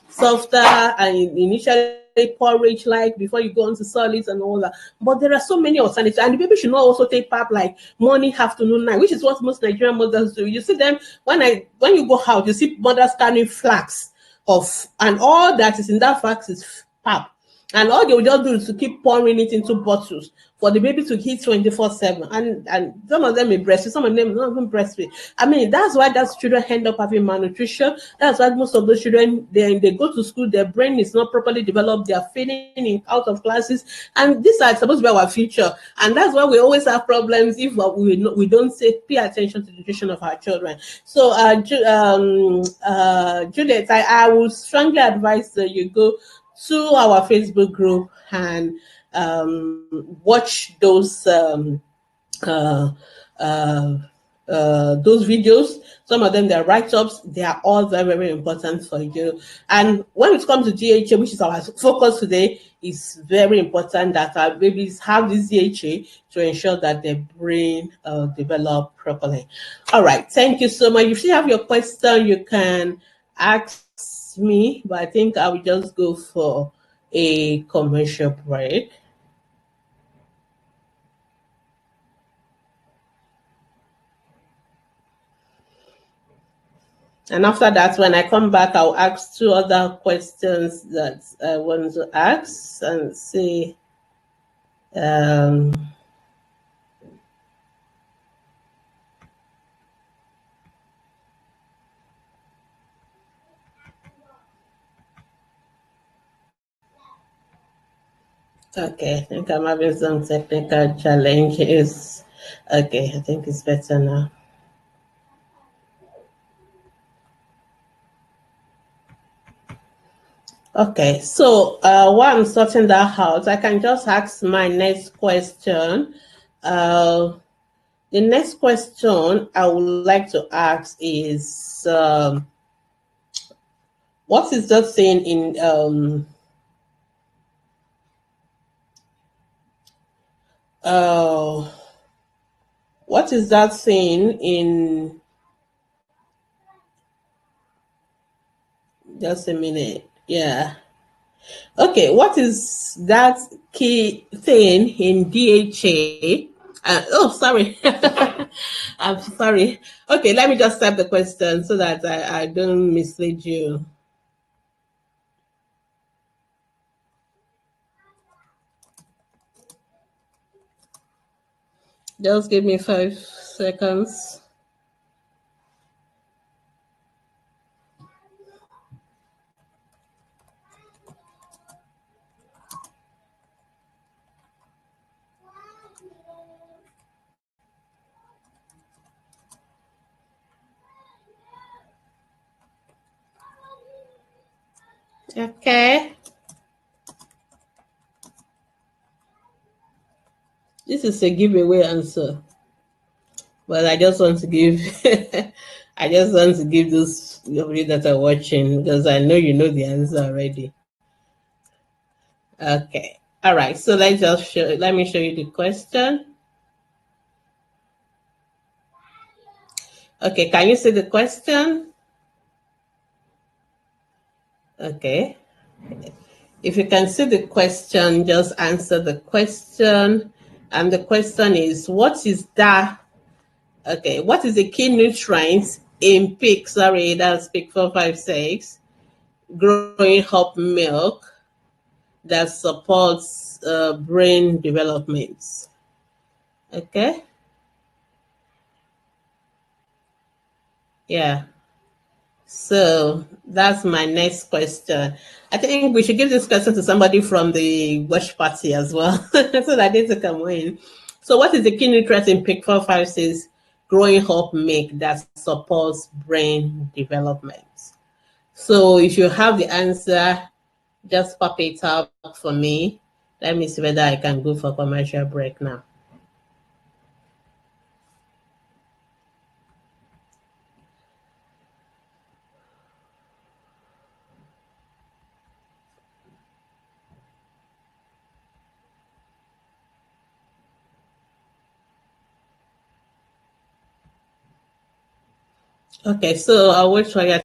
softer and initially porridge like before you go on to solids and all that. But there are so many alternatives, and the baby should not also take pap like morning, afternoon, night, which is what most Nigerian mothers do. You see them when you go out, you see mothers carrying flax and all that is in that flax is pap. And all they will just do is to keep pouring it into bottles for the baby to eat 24/7. And some of them may breastfeed, some of them don't even breastfeed. I mean, that's why those children end up having malnutrition. That's why most of those children, they go to school, their brain is not properly developed, they are failing out of classes. And these are supposed to be our future. And that's why we always have problems if we don't pay attention to the nutrition of our children. So, Juliet, I would strongly advise that you go to our Facebook group and watch those videos. Some of them, they're write-ups. They are all very, very important for you. And when it comes to DHA, which is our focus today, it's very important that our babies have this DHA to ensure that their brain develop properly. All right. Thank you so much. If you have your question, you can ask me, but I think I will just go for a commercial break. And after that, when I come back, I'll ask 2 other questions that I want to ask and see. Okay, I think I'm having some technical challenges. Okay, I think it's better now. Okay, so while I'm sorting that out, I can just ask my next question. The next question I would like to ask is, what is that thing in what is that thing in, just a minute, yeah. Okay, what is that key thing in DHA? Sorry. I'm sorry. Okay, let me just type the question so that I don't mislead you. Just give me 5 seconds. Okay. This is a giveaway answer. But I just want to give those of you that are watching, because I know you know the answer already. Okay. All right. So let me show you the question. Okay, can you see the question? Okay. If you can see the question, just answer the question. And the question is, what is that? Okay, what is the key nutrient in pig? Sorry, that's pig 456. Growing up milk that supports brain development. Okay. Yeah. So that's my next question. I think we should give this question to somebody from the watch party as well, so that they can come in. So, what is the key nutrient in pig 456 growing up milk that supports brain development? So, if you have the answer, just pop it up for me. Let me see whether I can go for commercial break now. Okay, so I'll wait for your.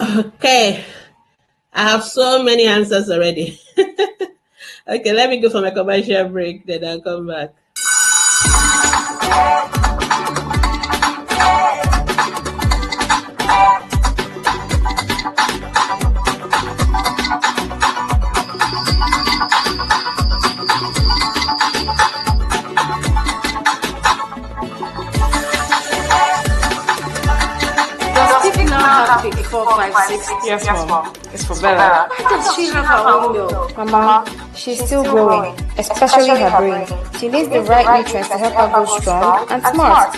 Okay, I have so many answers already. Okay, let me go for my commercial break, then I'll come back. Pig 456. Yes, Mom. It's for Bella. Why does she have her own milk? Mama, she's still growing, especially her brain. She needs the right nutrients to help her grow strong and smart.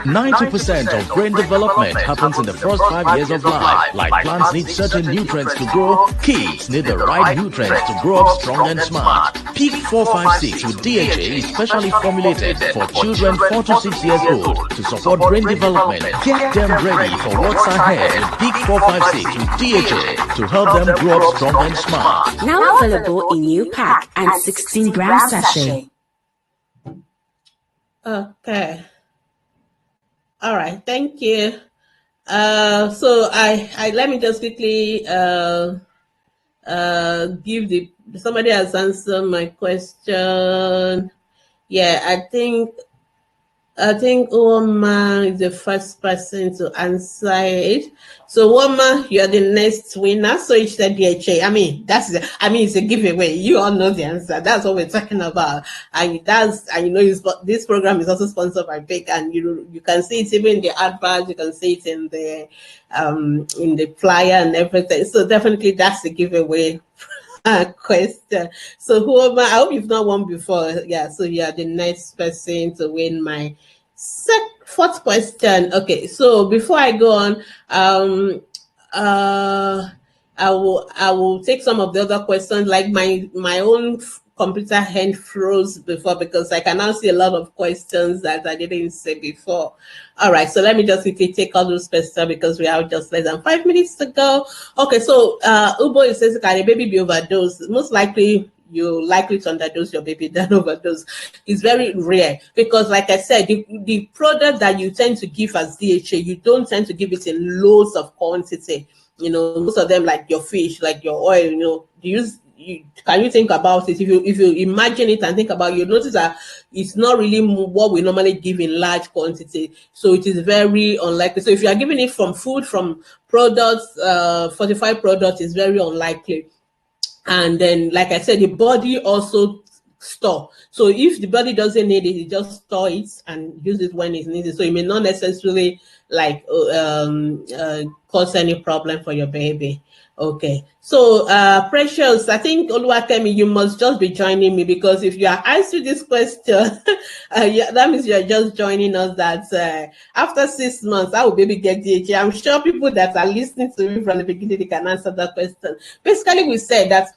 90% of brain development happens in the first 5 years of life. Like plants need certain nutrients to grow, kids need the right nutrients to grow up strong and smart. Peak 456 with DHA is specially formulated for children 4 to 6 years old to support brain development. Get them ready for what's ahead with Peak 456 with DHA to help them grow up strong and smart. Now available in new pack and 16-gram sachet. Okay. All right, thank you. So I let me just quickly give somebody has answered my question. Yeah, I think Oma is the first person to answer it. So Oma, you're the next winner. So you said DHA. It's a giveaway. You all know the answer. That's what we're talking about. And this program is also sponsored by PIC, and you can see it even in the advert, you can see it in the flyer and everything. So definitely that's the giveaway question. So whoever, I hope you've not won before. Yeah, so you are the next person to win my fourth question. Okay, so before I go on, I will take some of the other questions. Like my own computer hand froze before because I can now see a lot of questions that I didn't say before. All right, so let me just quickly take all those questions because we have just less than 5 minutes to go. Okay, so Ubo says, can a baby be overdosed? Most likely, you're likely to underdose your baby than overdose. It's very rare because, like I said, the product that you tend to give as DHA, you don't tend to give it in loads of quantity. Most of them, like your fish, like your oil, can you think about it? If you imagine it and think about it, you notice that it's not really what we normally give in large quantity. So it is very unlikely. So if you are giving it from food, from products, fortified products, is very unlikely. And then, like I said, the body also store. So if the body doesn't need it, it just store it and use it when it's needed. So it may not necessarily cause any problem for your baby. Okay, so Precious, I think Oluwakemi, you must just be joining me because if you are answering this question, that means you are just joining us. That after 6 months, how will baby get DHA? I'm sure people that are listening to me from the beginning, they can answer that question. Basically, we said that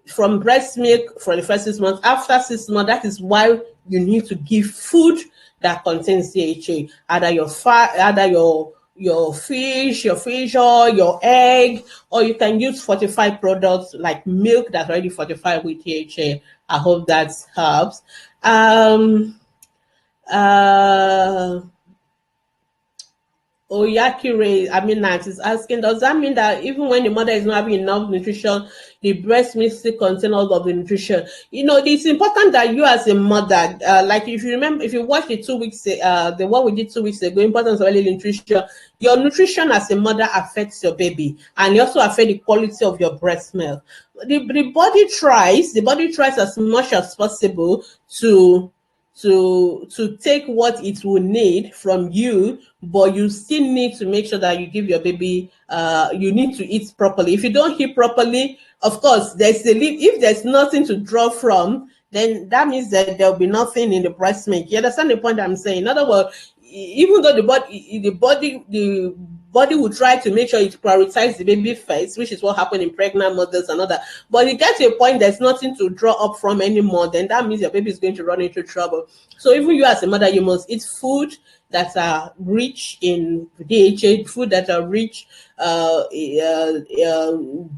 from breast milk for the first 6 months, after 6 months, that is why you need to give food that contains DHA, either your fish oil, your egg, or you can use fortified products like milk that's already fortified with DHA. I hope that helps. Oyakire Aminat is asking, does that mean that even when the mother is not having enough nutrition, the breast milk still contains all of the nutrition? It's important that you as a mother, like if you remember, if you watch the 2 weeks, the one we did 2 weeks ago, importance of early nutrition, your nutrition as a mother affects your baby, and it also affects the quality of your breast milk. The body tries as much as possible to take what it will need from you, but you still need to make sure that you give your baby, you need to eat properly. If you don't eat properly, of course, if there's nothing to draw from, then that means that there'll be nothing in the breast milk. You understand the point I'm saying? In other words, even though the body will try to make sure it prioritizes the baby first, which is what happened in pregnant mothers and all that. But you get to a point there's nothing to draw up from anymore, then that means your baby is going to run into trouble. So even you as a mother, you must eat food that are rich in DHA, food that are rich,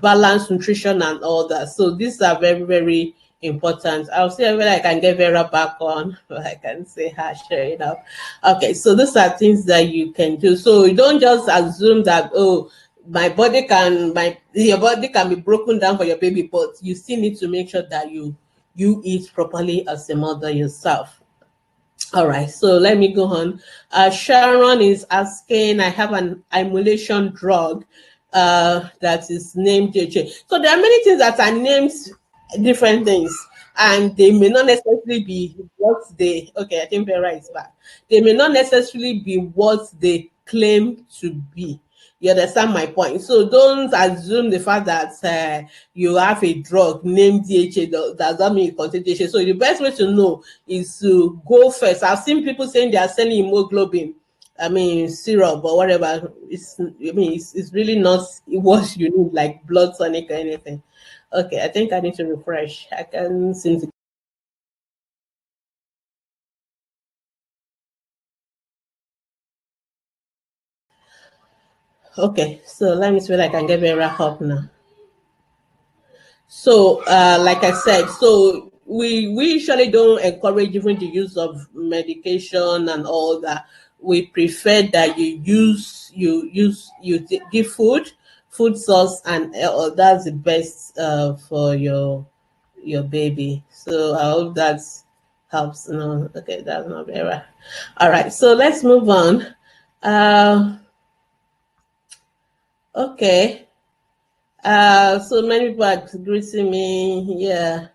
balanced nutrition and all that. So these are very, very important. I'll see whether I can get Vera back on, but I can say her sharing up. Okay, so these are things that you can do. So you don't just assume that, oh, your body can be broken down for your baby, but you still need to make sure that you eat properly as a mother yourself. All right, so let me go on. Sharon is asking, I have an emulation drug that is named DHA. So there are many things that are named different things, and they may not necessarily be what they, okay, I think Vera is back. They may not necessarily be what they claim to be. You understand my point? So don't assume the fact that you have a drug named DHA does that mean it contains DHA. So the best way to know is to go first. I've seen people saying they are selling hemoglobin, syrup or whatever. It's really not what you need, like blood tonic or anything. Okay, I think I need to refresh. I can seem to. Okay, so let me see whether I can get Vera up now. So, like I said, so we usually don't encourage even the use of medication and all that. We prefer that you give food source, and that's the best for your baby. So I hope that helps. No, okay, that's not Vera. All right, so let's move on. Okay. So many people are greeting me. Yeah.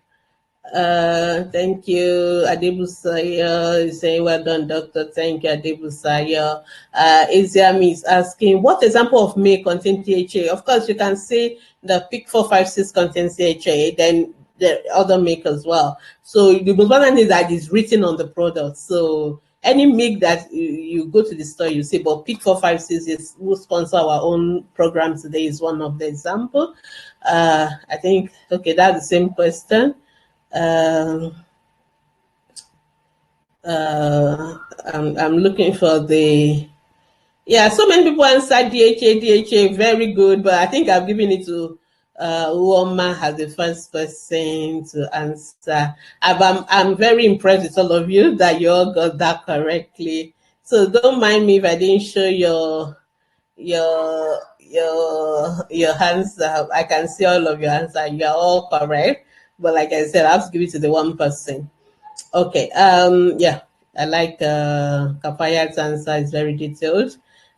Thank you. Adebusayo is saying, well done, doctor. Thank you, Adebusayo. Isiami is asking, what example of milk contains DHA? Of course, you can say the PIC 456 contains DHA, then the other milk as well. So the most important is that it's written on the product. So any milk that you go to the store, you say, but PIC 456 is who sponsor our own program today is one of the example. I think, okay, that's the same question. I'm looking for the, yeah, so many people answered DHA, very good, but I think I've given it to Uoma as the first person to answer. I'm very impressed with all of you that you all got that correctly. So don't mind me if I didn't show your answer. I can see all of your answer. You are all correct. But like I said, I have to give it to the one person. Okay. Yeah, I like Kapaya's answer. It's very detailed.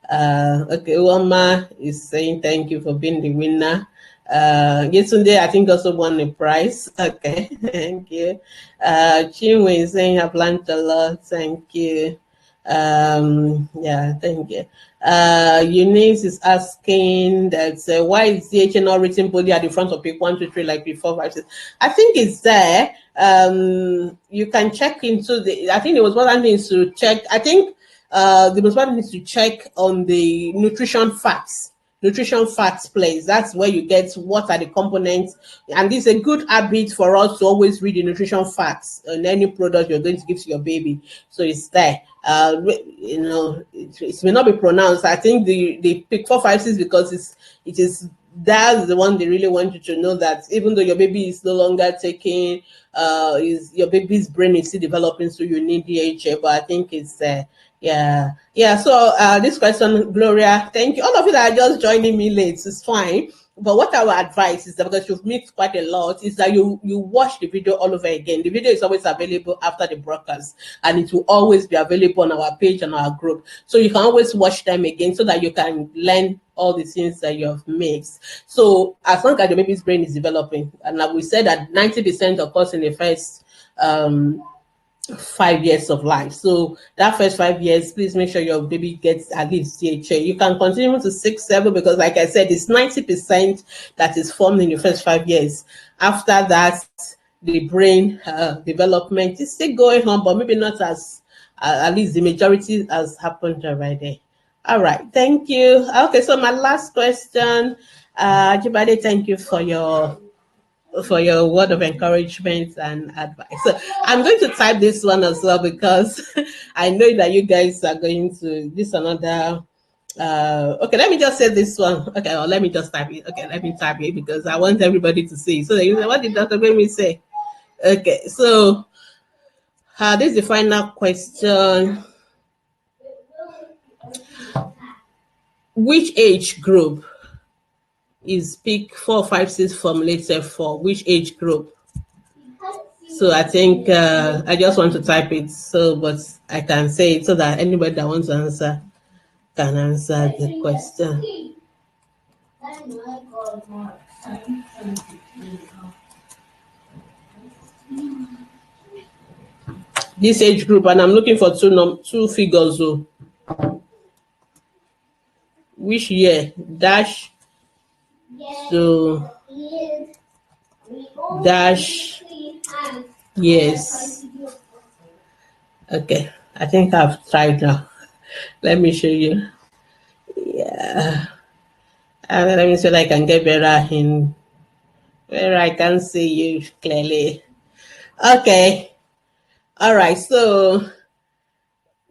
Okay, Uoma is saying thank you for being the winner. Yesterday, I think also won the prize. Okay, thank you. Chinwe is saying I've learned a lot. Thank you. Yeah, thank you. Eunice is asking that why is DHA not written boldly at the front of PIC 1, 2, 3 like PIC 4, 5, 6? I think it's there. You can check into the. I think there was one thing to check. I think the most important is to check on the nutrition facts. nutrition facts place. That's where you get what are the components, and this is a good habit for us to always read the nutrition facts on any product you're going to give to your baby. So it's there. It may not be pronounced. I think the pick 456 because that's the one they really want you to know, that even though your baby is no longer taking, your baby's brain is still developing, so you need DHA. But I think it's yeah. So this question, Gloria, thank you. All of you that are just joining me late, it's fine. But what I would advise is that, because you've missed quite a lot, is that you watch the video all over again. The video is always available after the broadcast, and it will always be available on our page and our group. So you can always watch them again so that you can learn all the things that you have mixed. So as long as your baby's brain is developing, and like we said that 90% of course in the first 5 years of life. So that first 5 years, please make sure your baby gets at least DHA. You can continue to 6, 7, because like I said, it's 90% that is formed in the first 5 years. After that, the brain development is still going on, but maybe not as, at least the majority has happened already. All right, thank you. Okay, so my last question, Ajibade, thank you for your word of encouragement and advice. So I'm going to type this one as well, because I know that you guys are going to this another. Okay, let me just say this one. Okay, or let me just type it. Okay, let me type it because I want everybody to see. So you say, what did Dr. Gbemi say? Okay, so this is the final question. Which age group is PIC 456 formulated for? Which age group? So I think I just want to type it, so but I can say it so that anybody that wants to answer can answer the question. This age group, and I'm looking for two figures. So which year? Dash. So dash. Yes. Okay. I think I've tried now. Let me show you. Yeah. And let me see if I can get better in where I can see you clearly. Okay. All right. So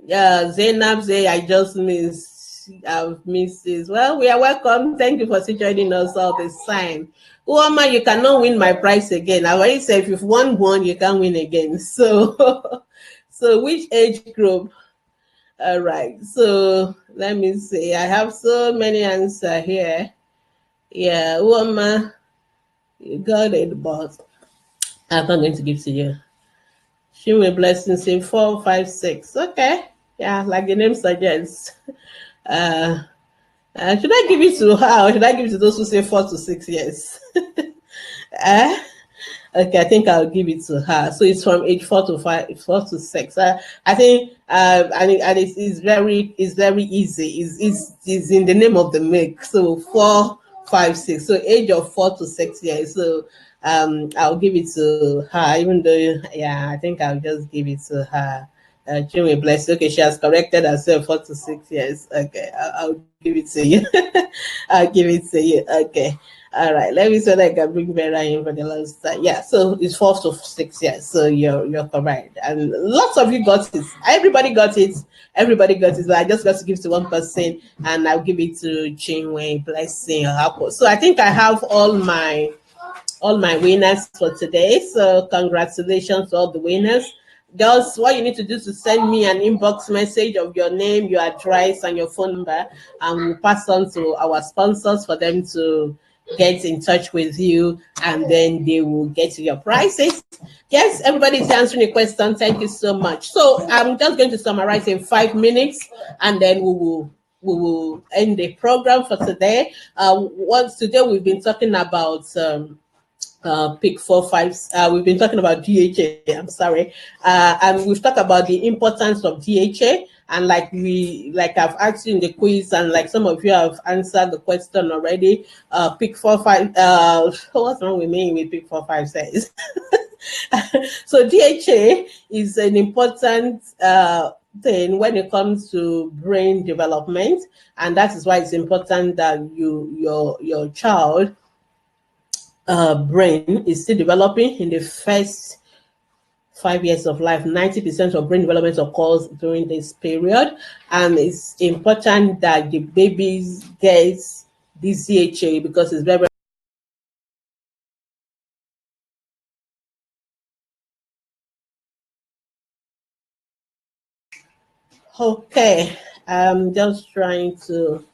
Zainab say I just missed. I've missed this. Well, we are welcome. Thank you for joining us all this time. Uoma, you cannot win my prize again. I already said if you've won one, you can win again. So, so which age group? All right. So let me see. I have so many answers here. Yeah, Uoma, you got it, but I'm not going to give to you. Shimwe Blessing say 4, 5, 6. Okay. Yeah, like the name suggests. Should I give it to her or should I give it to those who say 4 to 6 years? Okay, I think I'll give it to her. So it's from age 4 to 6. I think, and it's very easy. It's in the name of the milk. So 4, 5, 6. So age of 4 to 6 years. So I'll give it to her. Even though, yeah, I think I'll just give it to her. Jimmy bless. Okay, she has corrected herself 4 to 6 years. Okay, I'll give it to you. I'll give it to you. Okay. All right. Let me see if I can bring Vera in for the last time. Yeah, so it's 4 to 6 years. So you're correct. And lots of you got it. Everybody got it. Everybody got it. But I just got to give it to one person, and I'll give it to Chinwe Blessing. So I think I have all my winners for today. So congratulations to all the winners. Just what you need to do is to send me an inbox message of your name, your address, and your phone number, and we'll pass on to our sponsors for them to get in touch with you, and then they will get your prices. Yes, everybody's answering a question. Thank you so much. So I'm just going to summarize in 5 minutes, and then we will end the program for today. Today we've been talking about PIC 456. We've been talking about DHA. I'm sorry, and we've talked about the importance of DHA. And like I've asked you in the quiz, and like some of you have answered the question already. PIC 456. What's wrong with me with PIC 456? So DHA is an important thing when it comes to brain development, and that is why it's important that your child brain is still developing in the first 5 years of life. 90% of brain development occurs during this period, and it's important that the babies get this DHA because it's very okay. I'm just trying to.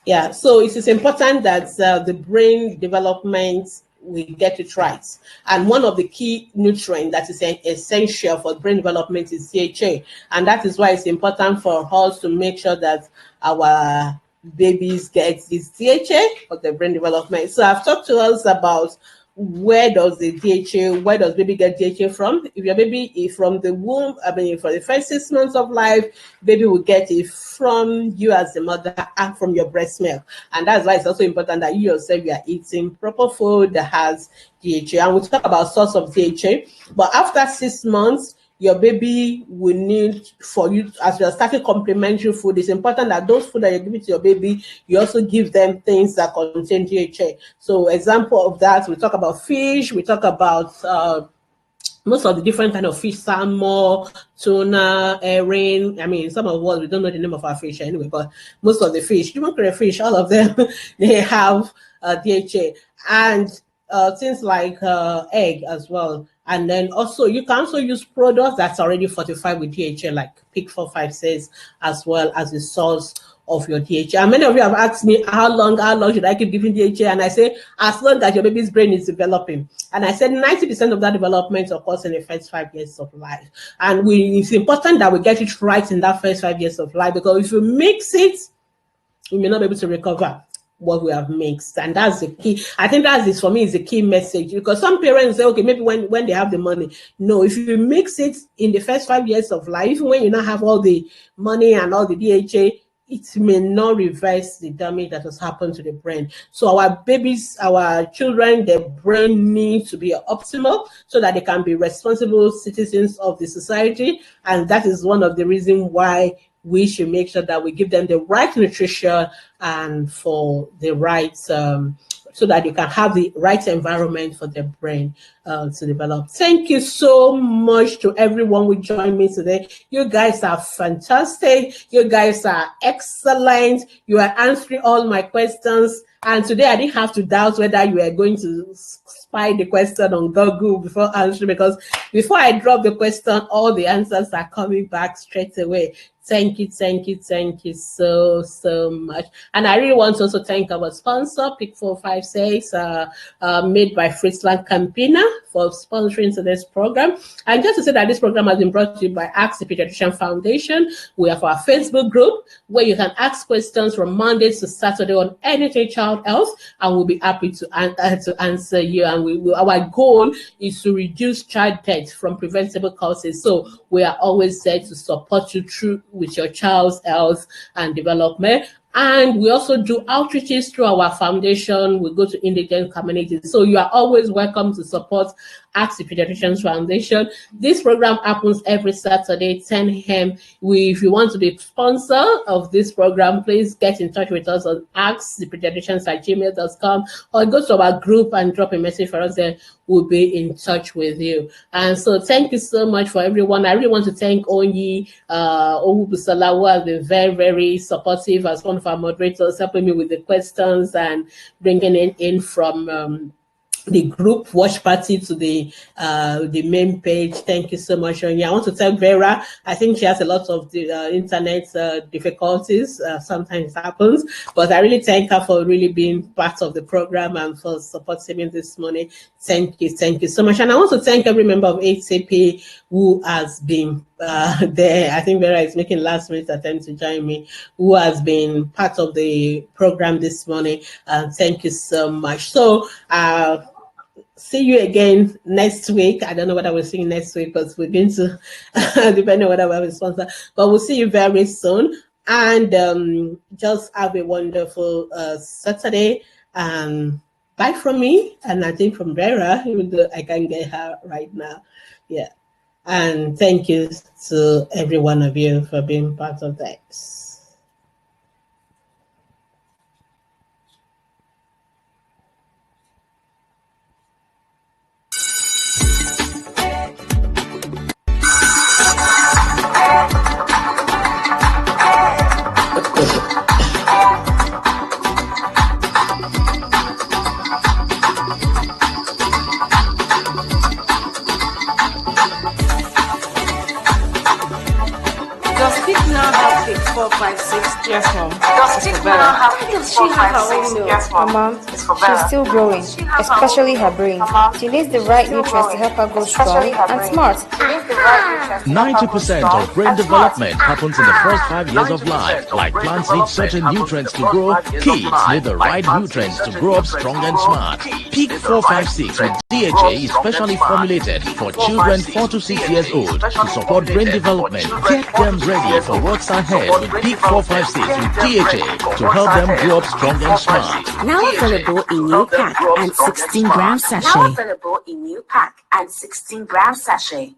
Yeah, so it is important that the brain development, we get it right. And one of the key nutrients that is essential for brain development is DHA. And that is why it's important for us to make sure that our babies get this DHA for the brain development. So I've talked to us about where does baby get DHA from? If your baby is from the womb, for the first 6 months of life, baby will get it from you as the mother and from your breast milk. And that's why it's also important that you yourself, you are eating proper food that has DHA. And we'll talk about source of DHA. But after 6 months, your baby will need, for you, as you are starting complementary food, it's important that those food that you're giving to your baby, you also give them things that contain DHA. So example of that, we talk about fish, we talk about most of the different kind of fish, salmon, tuna, herring. Some of us, we don't know the name of our fish anyway, but most of the fish, even crayfish, all of them, they have DHA. And things like egg as well. And then also, you can also use products that's already fortified with DHA, like PIC 456, as well as the source of your DHA. And many of you have asked me, how long should I keep giving DHA? And I say, as long as your baby's brain is developing. And I said 90% of that development occurs in the first 5 years of life. And it's important that we get it right in that first 5 years of life, because if you mix it, we may not be able to recover what we have mixed. And that's the key. I think for me, is the key message, because some parents say, okay, maybe when they have the money. No, if you mix it in the first 5 years of life, even when you not have all the money and all the DHA, it may not reverse the damage that has happened to the brain. So our babies, our children, their brain needs to be optimal so that they can be responsible citizens of the society. And that is one of the reasons why we should make sure that we give them the right nutrition and for the right, so that they can have the right environment for their brain to develop. Thank you so much to everyone who joined me today. You guys are fantastic. You guys are excellent. You are answering all my questions. And today I didn't have to doubt whether you were going to spy the question on Google before answering, because before I drop the question, all the answers are coming back straight away. Thank you so much. And I really want to also thank our sponsor, PIC 456, made by Friesland Campina, for sponsoring today's program. And just to say that this program has been brought to you by Ask the Pediatrician Foundation. We have our Facebook group where you can ask questions from Monday to Saturday on anything child health, and we'll be happy to answer you. And our goal is to reduce child death from preventable causes. So we are always there to support you through with your child's health and development. And we also do outreaches through our foundation. We go to indigent communities. So you are always welcome to support Ask the Pediatricians Foundation. This program happens every Saturday, 10 a.m. If you want to be a sponsor of this program, please get in touch with us on askthepediatricians@gmail.com, or go to our group and drop a message for us there. We'll be in touch with you. And so thank you so much for everyone. I really want to thank Onyi Owubusala, who has been very, very supportive as one of our moderators, helping me with the questions and bringing it in from the group watch party to the main page. Thank you so much, Onyi. I want to thank Vera. I think she has a lot of the internet difficulties. Sometimes it happens, but I really thank her for really being part of the program and for supporting me this morning. Thank you so much. And I want to thank every member of HCP who has been there. I think Vera is making last minute attempt to join me, who has been part of the program this morning. Thank you so much. So see you again next week. I don't know what I will see next week, because we're going to depending on what I will sponsor, but we'll see you very soon. And just have a wonderful Saturday. Bye from me, and I think from Vera, even though I can't get her right now. Yeah. And thank you to every one of you for being part of this. Yes, Mom. Does she have her own milk? Yes, Mom. Mom, she's still growing, especially her brain. She needs the right nutrients to help her grow strong and smart. 90% of brain development happens in the first 5 years of life. Like plants need certain nutrients to grow, kids need the right nutrients to grow up strong and smart. Peak 456 with DHA is specially formulated for children 4 to 6 years old to support brain development. Get them ready for what's ahead with Peak 456 with DHA to help them grow up strong and smart. Now available in new pack and 16-gram sachet. Now available in new pack and 16-gram sachet.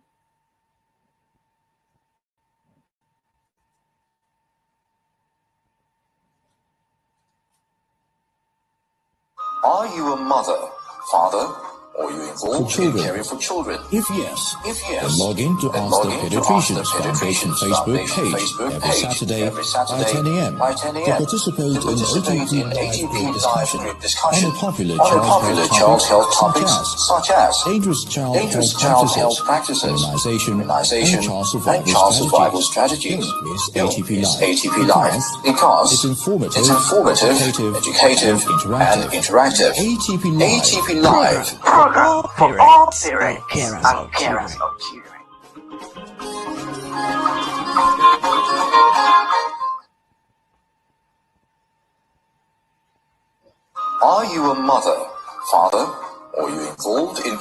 Are you a mother, father, or you involved in caring for children? If yes, then log in to Ask the Pediatricians Foundation Facebook page every Saturday by 10 a.m. to participate in ATP live discussion on popular child health topics such as dangerous child health practices, immunization, and child survival strategies. Don't miss ATP Live because it's informative, educative, and interactive. ATP Live. For all parents and carers of children. Are you a mother, father, or you involved in